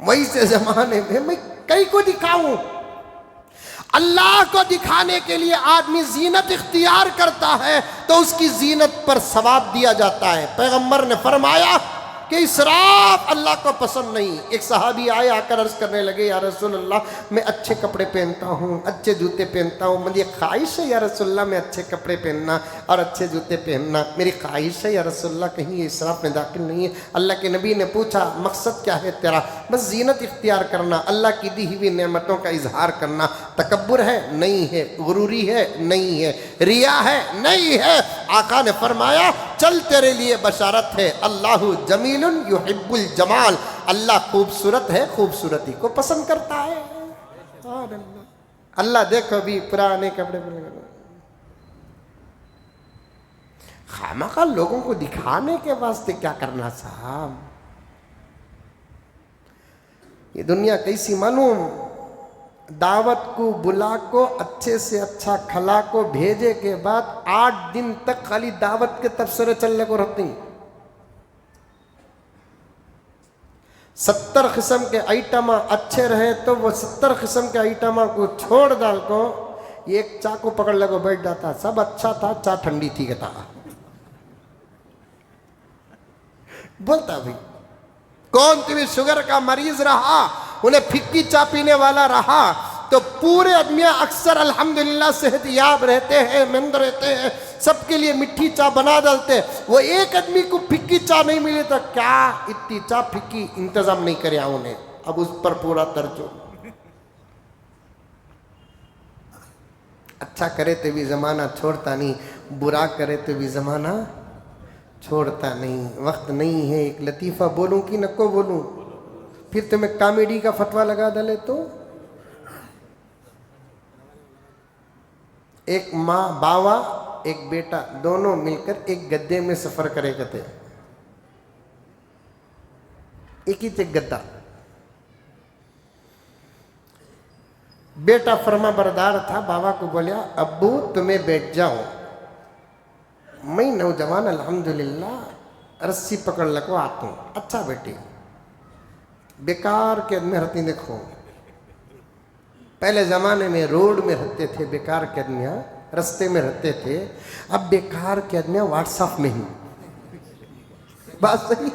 وہی سے زمانے میں کئی کو دکھاؤں؟ اللہ کو دکھانے کے لیے آدمی زینت اختیار کرتا ہے تو اس کی زینت پر ثواب دیا جاتا ہے۔ پیغمبر نے فرمایا کہ اسراف اللہ کو پسند نہیں۔ ایک صحابی آئے، آ کر عرض کرنے لگے یا رسول اللہ میں اچھے کپڑے پہنتا ہوں، اچھے جوتے پہنتا ہوں، مجھے خواہش ہے یا رسول اللہ میں اچھے کپڑے پہننا اور اچھے جوتے پہننا، میری خواہش ہے یا رسول اللہ کہیں یہ اسراف میں داخل نہیں ہے؟ اللہ کے نبی نے پوچھا مقصد کیا ہے تیرا؟ بس زینت اختیار کرنا، اللہ کی دی ہوئی نعمتوں کا اظہار کرنا۔ تکبر ہے؟ نہیں ہے۔ غروری ہے؟ نہیں ہے۔ ریا ہے؟ نہیں ہے۔ آقا نے فرمایا چل تیرے لیے بشارت ہے، اللہ جمیل یحب الجمال، اللہ خوبصورت ہے، خوبصورتی کو پسند کرتا ہے۔ اللہ دیکھو بھی پرانے کپڑے پہنے، خامخواہ لوگوں کو دکھانے کے واسطے کیا کرنا صاحب؟ یہ دنیا کیسی معلوم؟ دعوت کو بلا کو اچھے سے اچھا کھلا کو بھیجے کے بعد 8 دن تک خالی دعوت کے تبصرے چلنے کو رہتے ہیں۔ 70 قسم کے آئٹم اچھے رہے تو وہ 70 قسم کے آئٹم کو چھوڑ ڈال کو یہ ایک چاہ کو پکڑ لے کو بیٹھ جاتا، سب اچھا تھا، چاہ ٹھنڈی تھی کہتا بولتا بھئی کون تمہیں شوگر کا مریض رہا، انہیں پھکی چاہ پینے والا رہا تو پورے آدمیاں اکثر الحمدللہ صحت یاب رہتے ہیں، مند رہتے ہیں، سب کے لیے مٹھی چاہ بنا ڈالتے۔ وہ ایک آدمی کو پھکی چاہ نہیں ملے تو کیا اتنی چاہ پھکی انتظام نہیں کریا انہیں، اب اس پر پورا ترجمہ۔ اچھا کرے تو بھی زمانہ چھوڑتا نہیں، برا کرے تو بھی زمانہ چھوڑتا نہیں۔ وقت نہیں ہے، ایک لطیفہ بولوں کی نکو بولوں؟ پھر تمہیں کامیڈی کا فتویٰ لگا ڈالے تو؟ ایک ماں باوا ایک بیٹا دونوں مل کر ایک گدے میں سفر کرے کرتے، ایک ہی ایک گدا۔ بیٹا فرما بردار تھا، باوا کو بولیا ابو تمہیں بیٹھ جاؤ، میں نوجوان الحمدللہ رسی پکڑ لگو آتا ہوں۔ اچھا بیٹی، بیکار کے آدمی رہتی دیکھو، پہلے زمانے میں روڈ میں رہتے تھے بیکار کے آدمیاں، رستے میں رہتے تھے، اب بیکار کے آدمیاں واٹس ایپ میں ہی۔ بات صحیح؟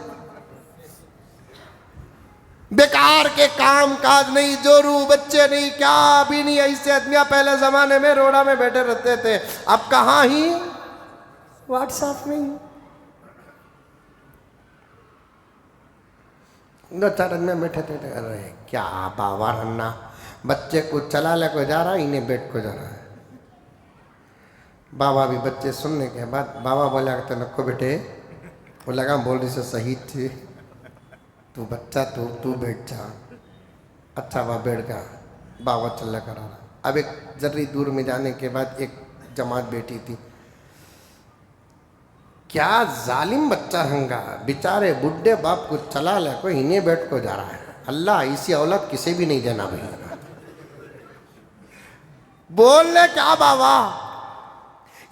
بیکار کے کام کاج نہیں، جورو بچے نہیں، کیا بھی نہیں، ایسے آدمیاں پہلے زمانے میں روڈا میں بیٹھے رہتے تھے، اب کہاں ہی واٹس ایپ میں ہی۔ دو 4 آدمیاں بیٹھے تھے، ارے کیا باوا رہنا، بچے کو چلا لے کو جا رہا، انہیں بیٹھ کو جا رہا ہے۔ بابا بھی بچے سننے کے بعد بابا بولا کہ نکو بیٹے، وہ لگا بول رہی سے صحیح تھی، تو بچہ تو بیٹھ جا۔ اچھا وہ بیٹھ گیا، بابا چلا کر آ رہا۔ اب ایک ذری دور میں جانے کے بعد ایک جماعت بیٹھی تھی، کیا ظالم بچہ ہنگا، بیچارے بڈھے باپ کو چلا لے کو انہیں بیٹھ کو جا رہا ہے۔ اللہ ایسی اولاد کسی بھی نہیں دینا بھائی۔ بول لے کیا بابا،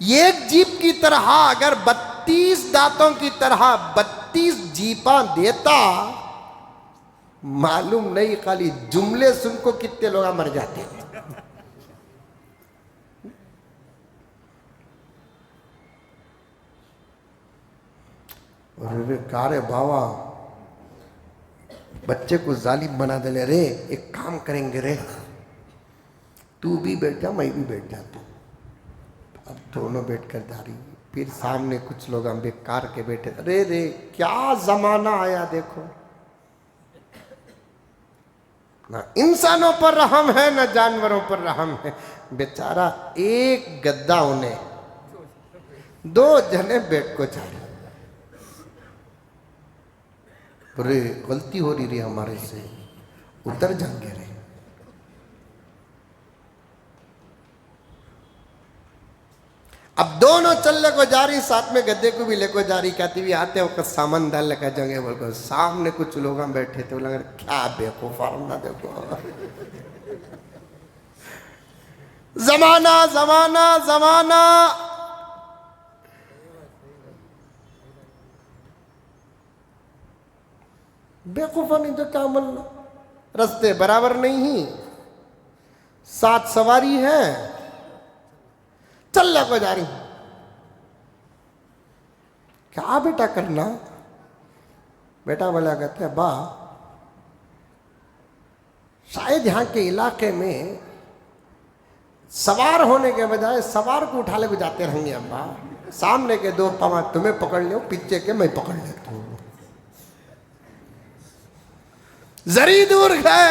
ایک جیپ کی طرح اگر 32 دانتوں کی طرح 32 جیپاں دیتا، معلوم نہیں خالی جملے سن کو کتنے لوگ مر جاتے ہیں۔ کارے بابا بچے کو ظالم بنا دے لے، رے ایک کام کریں گے رے، تو بھی بیٹھ جا میں بھی بیٹھ جاتا ہوں۔ اب دونوں بیٹھ کر جا رہی، پھر سامنے کچھ لوگ ہم بیکار کے بیٹھے، رے رے کیا زمانہ آیا دیکھو، نہ انسانوں پر رحم ہے نہ جانوروں پر رحم ہے۔ بیچارہ ایک گدا انہیں 2 جنے بیٹھ کو جا رہے، رے غلطی ہو رہی ہمارے سے، اتر جائیں گے رے۔ اب دونوں چلنے کو جاری، ساتھ میں گدے کو بھی لے کو جاری، کہتی بھی آتے وقت سامان ڈال لگا جگہ بول کو سامنے کچھ لوگ بیٹھے تھے، لگا کیا بیوقوف نہ دیکھو زمانہ زمانہ زمانہ بیوقوفہ نہیں تو کیا ملنا، رستے برابر نہیں ہی، ساتھ سواری ہے، چلنے کو جاری، کیا بیٹا کرنا؟ بیٹا بولا کہتے ہیں با شاید یہاں کے علاقے میں سوار ہونے کے بجائے سوار کو اٹھا لے کو جاتے رہیں گے ابا، سامنے کے دو پاؤں تمہیں پکڑ لو، پیچھے کے میں پکڑ لیتا ہوں۔ زری دور گئے،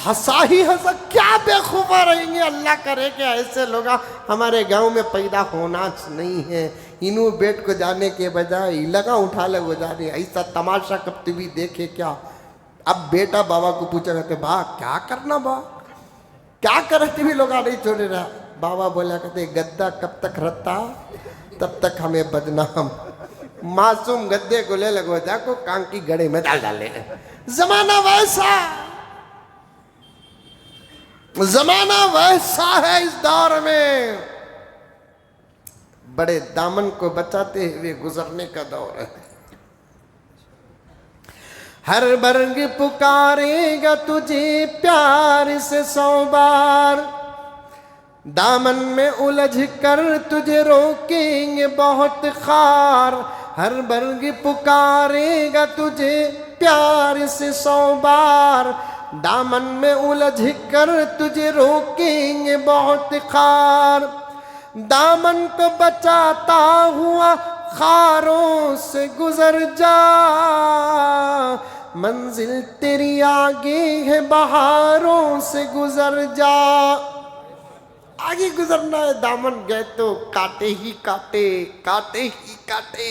ہنسا ہی ہنسا، کیا بے خوبا رہیں گے، اللہ کرے کہ ایسے لوگ ہمارے گاؤں میں پیدا ہونا نہیں ہے، انہوں بیٹ کو جانے کے بجائے لگا اٹھا لے وہ جانے، ایسا تماشا کب بھی دیکھے کیا۔ اب بیٹا بابا کو پوچھا کرتے با کیا کرنا، با کیا کرتے بھی لوگ نہیں چھوڑے رہا۔ بابا بولا کرتے گدہ کب تک رہتا تب تک ہمیں بدنام، معصوم گدے کو لے لگو جا کو کان کی گڑے میں ڈالے۔ زمانہ ویسا، زمانہ ویسا ہے، اس دور میں بڑے دامن کو بچاتے ہوئے گزرنے کا دور ہے۔ ہر برگ پکارے گا تجھے پیار سے 100 بار، دامن میں الجھ کر تجھے روکیں گے بہت خار، ہر برگ پکارے گا تجھے پیار سے 100 بار، دامن میں الجھ کر تجھے روکیں گے بہت خار، دامن کو بچاتا ہوا خاروں سے گزر جا، منزل تیری آگے ہے بہاروں سے گزر جا۔ آگے گزرنا ہے، دامن گئے تو کاٹے ہی کاٹے، کاٹے ہی کاٹے۔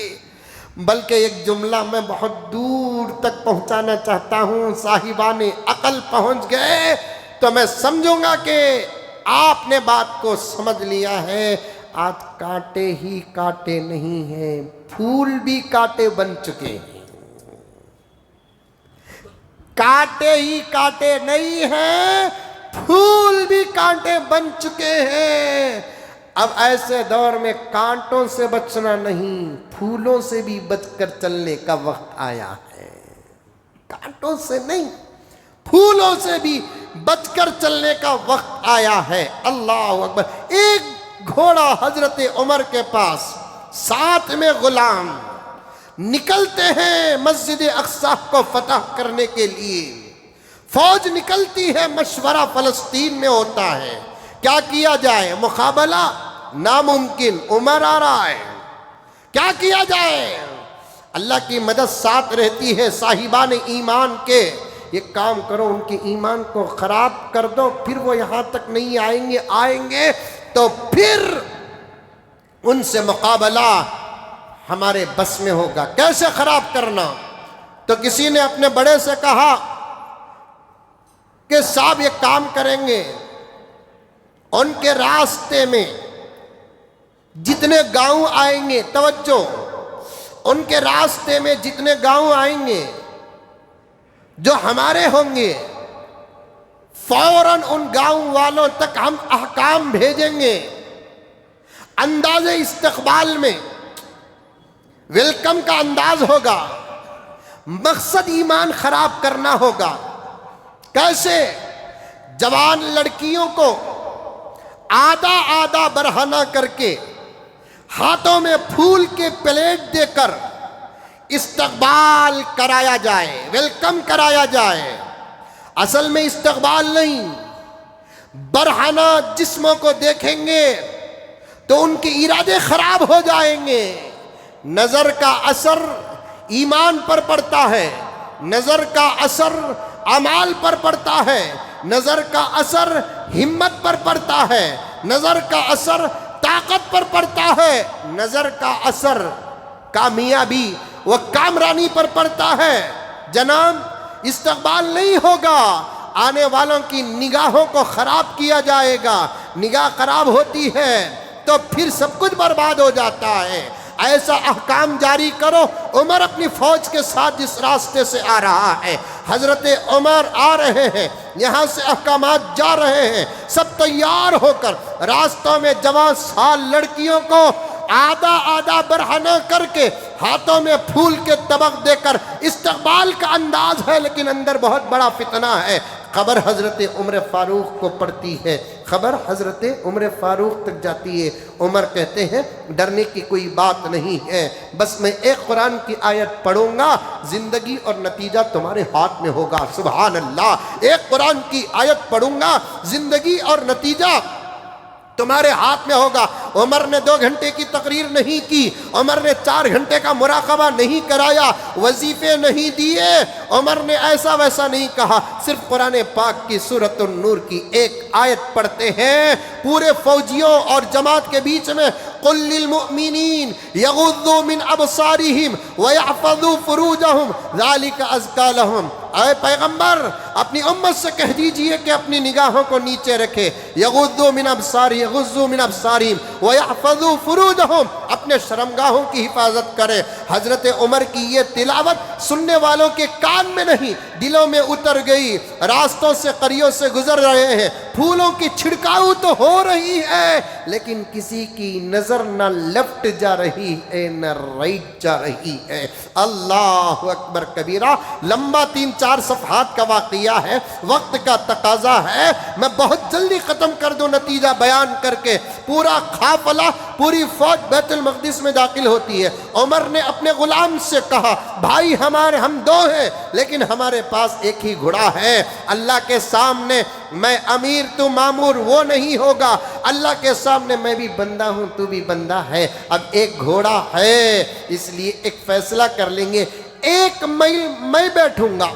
بلکہ ایک جملہ میں بہت دور تک پہنچانا چاہتا ہوں، صاحبان عقل پہنچ گئے تو میں سمجھوں گا کہ آپ نے بات کو سمجھ لیا ہے۔ آج کاٹے ہی کاٹے نہیں ہیں، پھول بھی کاٹے بن چکے ہیں، کاٹے ہی کاٹے نہیں ہیں، پھول بھی کانٹے بن چکے ہیں۔ اب ایسے دور میں کانٹوں سے بچنا نہیں، پھولوں سے بھی بچ کر چلنے کا وقت آیا ہے۔ کانٹوں سے نہیں، پھولوں سے بھی بچ کر چلنے کا وقت آیا ہے۔ اللہ اکبر۔ ایک گھوڑا حضرت عمر کے پاس، ساتھ میں غلام، نکلتے ہیں مسجد اقصی کو فتح کرنے کے لیے۔ فوج نکلتی ہے، مشورہ فلسطین میں ہوتا ہے، کیا کیا جائے؟ مقابلہ ناممکن، عمر آ رہا ہے، کیا کیا جائے؟ اللہ کی مدد ساتھ رہتی ہے صاحبان ایمان کے۔ یہ کام کرو، ان کے ایمان کو خراب کر دو، پھر وہ یہاں تک نہیں آئیں گے، آئیں گے تو پھر ان سے مقابلہ ہمارے بس میں ہوگا۔ کیسے خراب کرنا؟ تو کسی نے اپنے بڑے سے کہا کہ صاحب یہ کام کریں گے، ان کے راستے میں جتنے گاؤں آئیں گے، توجہ، ان کے راستے میں جتنے گاؤں آئیں گے جو ہمارے ہوں گے، فوراً ان گاؤں والوں تک ہم احکام بھیجیں گے۔ انداز استقبال میں ویلکم کا انداز ہوگا، مقصد ایمان خراب کرنا ہوگا۔ کیسے؟ جوان لڑکیوں کو آدھا آدھا برہنہ کر کے، ہاتھوں میں پھول کے پلیٹ دے کر استقبال کرایا جائے، ویلکم کرایا جائے۔ اصل میں استقبال نہیں، برہنہ جسموں کو دیکھیں گے تو ان کے ارادے خراب ہو جائیں گے۔ نظر کا اثر ایمان پر پڑتا ہے، نظر کا اثر اعمال پر پڑتا ہے، نظر کا اثر ہمت پر پڑتا ہے، نظر کا اثر طاقت پر پڑتا ہے، نظر کا اثر کامیابی و کامرانی پر پڑتا ہے۔ جناب، استقبال نہیں ہوگا، آنے والوں کی نگاہوں کو خراب کیا جائے گا۔ نگاہ خراب ہوتی ہے تو پھر سب کچھ برباد ہو جاتا ہے۔ ایسا احکام جاری کرو۔ عمر اپنی فوج کے ساتھ جس راستے سے آ رہا ہے، حضرت عمر آ رہے ہیں، یہاں سے احکامات جا رہے ہیں، سب تیار ہو کر راستوں میں جوان سال لڑکیوں کو آدھا آدھا برہنہ کر کے ہاتھوں میں پھول کے طبق دے کر استقبال کا انداز ہے، لیکن اندر بہت بڑا فتنہ ہے۔ خبر حضرت عمر فاروق کو پڑتی ہے، خبر حضرت عمر فاروق تک جاتی ہے۔ عمر کہتے ہیں ڈرنے کی کوئی بات نہیں ہے، بس میں ایک قرآن کی آیت پڑھوں گا، زندگی اور نتیجہ تمہارے ہاتھ میں ہوگا۔ سبحان اللہ، ایک قرآن کی آیت پڑھوں گا، زندگی اور نتیجہ تمہارے ہاتھ میں ہوگا۔ عمر نے 2 گھنٹے کی تقریر نہیں کی، عمر نے 4 گھنٹے کا مراقبہ نہیں کرایا، وظیفے نہیں دیے، عمر نے ایسا ویسا نہیں کہا، صرف قرآن پاک کی سورۃ النور کی ایک آیت پڑھتے ہیں، پورے فوجیوں اور جماعت کے بیچ میں قل للمؤمنین یغضوا من ابصارہم ویحفظوا فروجہم ذالک ازکی لہم۔ اے پیغمبر اپنی امت سے کہہ دیجئے کہ اپنی نگاہوں کو نیچے رکھے، یغضوا من ابصارہم ویحفظوا فروجہم، اپنے شرمگاہوں کی حفاظت کرے۔ حضرت عمر کی یہ تلاوت سننے والوں کے کان میں نہیں، دلوں میں اتر گئی۔ راستوں سے قریوں سے گزر رہے ہیں، پھولوں کی چھڑکاؤ تو ہو رہی ہے، لیکن کسی کی نظر نہ لیفٹ جا رہی ہے نہ رائٹ جا رہی ہے۔ اللہ اکبر کبیرہ۔ لمبا 3-4 صفحات کا واقعہ ہے، وقت کا تقاضا ہے، میں بہت جلدی ختم کر دوں نتیجہ بیان کر کے۔ پورا قافلہ، پوری فوج بیت المقدس میں داخل ہوتی ہے۔ عمر نے اپنے غلام سے کہا بھائی ہم 2 ہیں، لیکن ہمارے پاس ایک ہی گھوڑا ہے، اللہ کے سامنے میں امیر تو مامور وہ نہیں ہوگا، اللہ کے سامنے میں بھی بندہ ہوں تو بھی بندہ ہے، اب ایک گھوڑا ہے، اس لیے ایک فیصلہ کر لیں گے، 1 میل میں بیٹھوں گا،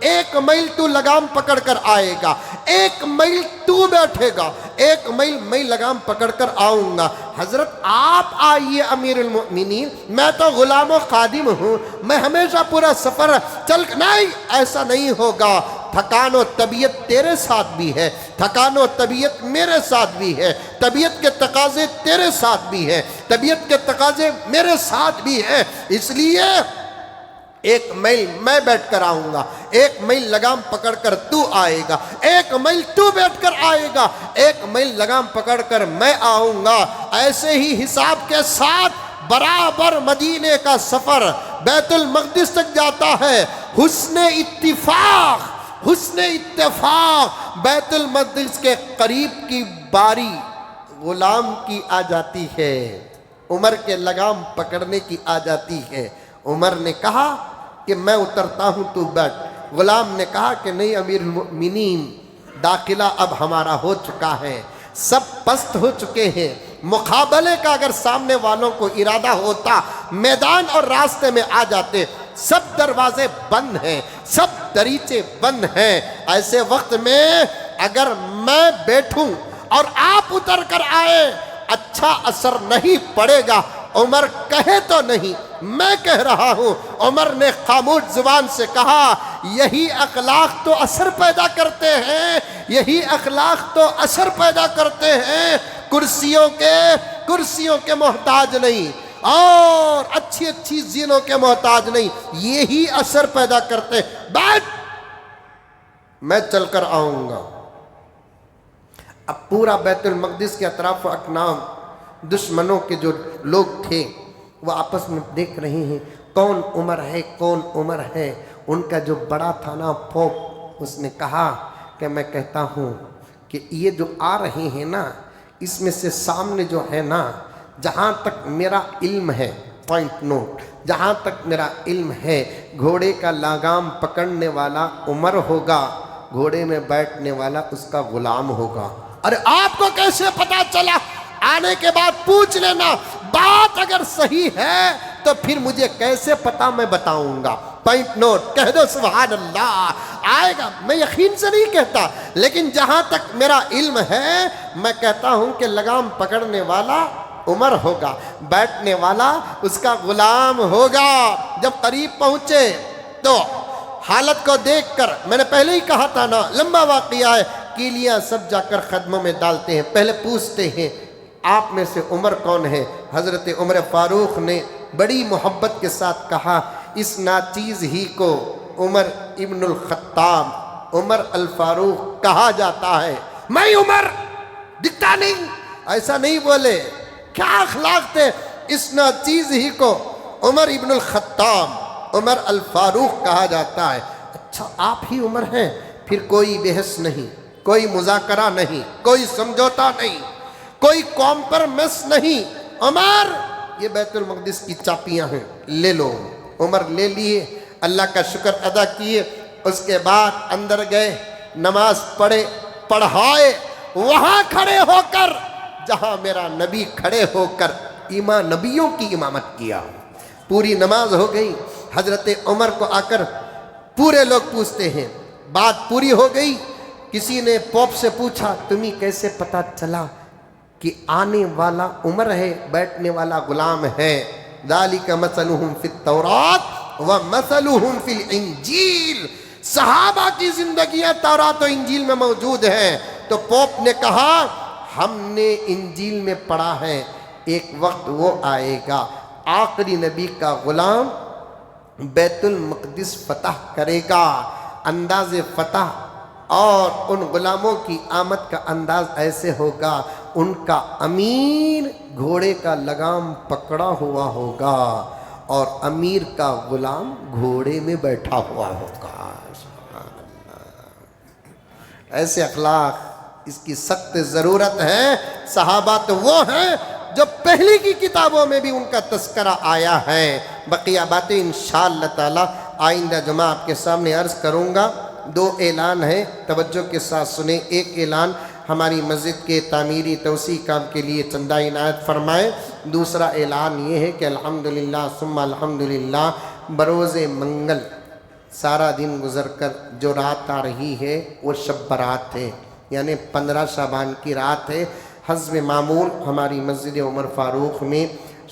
1 میل تو لگام پکڑ کر آئے گا، 1 میل تو بیٹھے گا، 1 میل میں لگام پکڑ کر آؤں گا۔ حضرت آپ آئیے امیر المؤمنین، میں تو غلام و خادم ہوں، میں ہمیشہ پورا سفر نہیں، ایسا نہیں ہوگا، تھکان و طبیعت تیرے ساتھ بھی ہے، تھکان و طبیعت میرے ساتھ بھی ہے، طبیعت کے تقاضے تیرے ساتھ بھی ہے، طبیعت کے تقاضے میرے ساتھ بھی ہیں، اس لیے 1 میل میں بیٹھ کر آؤں گا، 1 میل لگام پکڑ کر تو آئے گا، 1 میل تو بیٹھ کر آئے گا، 1 میل لگام پکڑ کر میں آؤں گا۔ ایسے ہی حساب کے ساتھ برابر مدینے کا سفر بیت المقدس تک جاتا ہے۔ حسن اتفاق بیت المقدس کے قریب کی باری غلام کی آ جاتی ہے، عمر کے لگام پکڑنے کی آ جاتی ہے۔ عمر نے کہا کہ میں اترتا ہوں تو بیٹھ، غلام نے کہا کہ نہیں امیر المؤمنین، داخلہ اب ہمارا ہو چکا ہے، سب پست ہو چکے ہیں، مقابلے کا اگر سامنے والوں کو ارادہ ہوتا میدان اور راستے میں آ جاتے، سب دروازے بند ہیں، سب دریچے بند ہیں، ایسے وقت میں اگر میں بیٹھوں اور آپ اتر کر آئے اچھا اثر نہیں پڑے گا۔ عمر کہے تو نہیں، میں کہہ رہا ہوں۔ عمر نے خاموش زبان سے کہا یہی اخلاق تو اثر پیدا کرتے ہیں، یہی اخلاق تو اثر پیدا کرتے ہیں، کرسیوں کے محتاج نہیں اور اچھی زینوں کے محتاج نہیں، یہی اثر پیدا کرتے۔ بیٹھ، میں چل کر آؤں گا۔ اب پورا بیت المقدس کے اطراف و اکنام دشمنوں کے جو لوگ تھے وہ آپس میں دیکھ رہے ہیں کون عمر ہے۔ ان کا جو بڑا تھا نا پوپ، اس نے کہا کہ میں کہتا ہوں کہ یہ جو آ رہے ہیں نا، اس میں سے سامنے جو ہے نا، جہاں تک میرا علم ہے، پوائنٹ نوٹ، جہاں تک میرا علم ہے، گھوڑے کا لگام پکڑنے والا عمر ہوگا، گھوڑے میں بیٹھنے والا اس کا غلام ہوگا۔ ارے آپ کو کیسے پتا چلا؟ آنے کے بعد پوچھ لینا، بات اگر صحیح ہے تو پھر مجھے کیسے پتا، میں بتاؤں گا۔ پوائنٹ نوٹ، کہہ دو سبحان اللہ، آئے گا۔ میں یقین سے نہیں کہتا، لیکن جہاں تک میرا علم ہے میں کہتا ہوں کہ لگام پکڑنے والا عمر ہوگا، بیٹھنے والا اس کا غلام ہوگا۔ جب قریب پہنچے تو حالت کو دیکھ کر، میں نے پہلے ہی کہا تھا نا، لمبا واقعہ ہے، کیلیاں سب جا کر قدموں میں ڈالتے ہیں، پہلے پوچھتے ہیں آپ میں سے عمر کون ہے؟ حضرت عمر فاروق نے بڑی محبت کے ساتھ کہا اس ناچیز ہی کو عمر ابن الخطاب، عمر الفاروق کہا جاتا ہے۔ میں عمر دکھتا نہیں، ایسا نہیں بولے، کیا اخلاق تھے، اس ناچیز ہی کو عمر ابن الخطاب، عمر الفاروق کہا جاتا ہے۔ اچھا آپ ہی عمر ہیں، پھر کوئی بحث نہیں، کوئی مذاکرہ نہیں، کوئی سمجھوتا نہیں، کوئی کمپرومائز نہیں۔ عمر یہ بیت المقدس کی چابیاں ہیں، لے لو۔ عمر لے لیے، اللہ کا شکر ادا کیے، اس کے بعد اندر گئے، نماز پڑھائے، وہاں کھڑے ہو کر جہاں میرا نبی کھڑے ہو کر نبیوں کی امامت کیا۔ پوری نماز ہو گئی، حضرت عمر کو آ کر پورے لوگ پوچھتے ہیں، بات پوری ہو گئی۔ کسی نے پوپ سے پوچھا تمہیں کیسے پتا چلا کہ آنے والا عمر ہے، بیٹھنے والا غلام ہے؟ ذالک مثلہم فی التوراۃ ومثلہم فی الانجیل، صحابہ کی زندگیاں تورات و انجیل میں موجود ہیں۔ تو پوپ نے کہا ہم نے انجیل میں پڑھا ہے ایک وقت وہ آئے گا آخری نبی کا غلام بیت المقدس فتح کرے گا۔ انداز فتح اور ان غلاموں کی آمد کا انداز ایسے ہوگا، ان کا امیر گھوڑے کا لگام پکڑا ہوا ہوگا اور امیر کا غلام گھوڑے میں بیٹھا ہوا ہوگا۔ ایسے اخلاق، اس کی سخت ضرورت ہے۔ صحابہ تو وہ ہیں جو پہلی کی کتابوں میں بھی ان کا تذکرہ آیا ہے۔ بقیہ باتیں انشاءاللہ تعالی آئندہ جمعہ آپ کے سامنے عرض کروں گا۔ 2 اعلان ہیں، توجہ کے ساتھ سنیں۔ ایک اعلان، ہماری مسجد کے تعمیری توسیع کام کے لیے چندہ عنایت فرمائیں۔ دوسرا اعلان یہ ہے کہ الحمدللہ ثم الحمدللہ بروز منگل سارا دن گزر کر جو رات آ رہی ہے وہ شب برات ہے، یعنی 15 شعبان کی رات ہے۔ حسب معمول ہماری مسجد عمر فاروق میں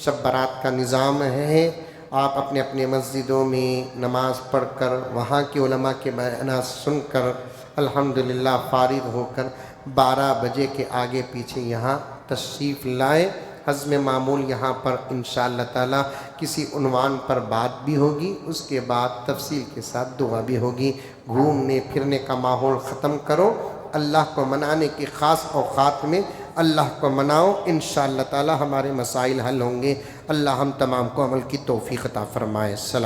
شب برات کا نظام ہے۔ آپ اپنے اپنے مسجدوں میں نماز پڑھ کر وہاں کے علماء کے بیانات سن کر الحمدللہ فارغ ہو کر 12 بجے کے آگے پیچھے یہاں تشریف لائیں۔ حسب معمول یہاں پر انشاءاللہ تعالی کسی عنوان پر بات بھی ہوگی، اس کے بعد تفصیل کے ساتھ دعا بھی ہوگی۔ گھومنے پھرنے کا ماحول ختم کرو، اللہ کو منانے کی خاص اوقات میں اللہ کو مناؤ، انشاءاللہ تعالی ہمارے مسائل حل ہوں گے۔ اللہ ہم تمام کو عمل کی توفیق عطا فرمائے۔ السلام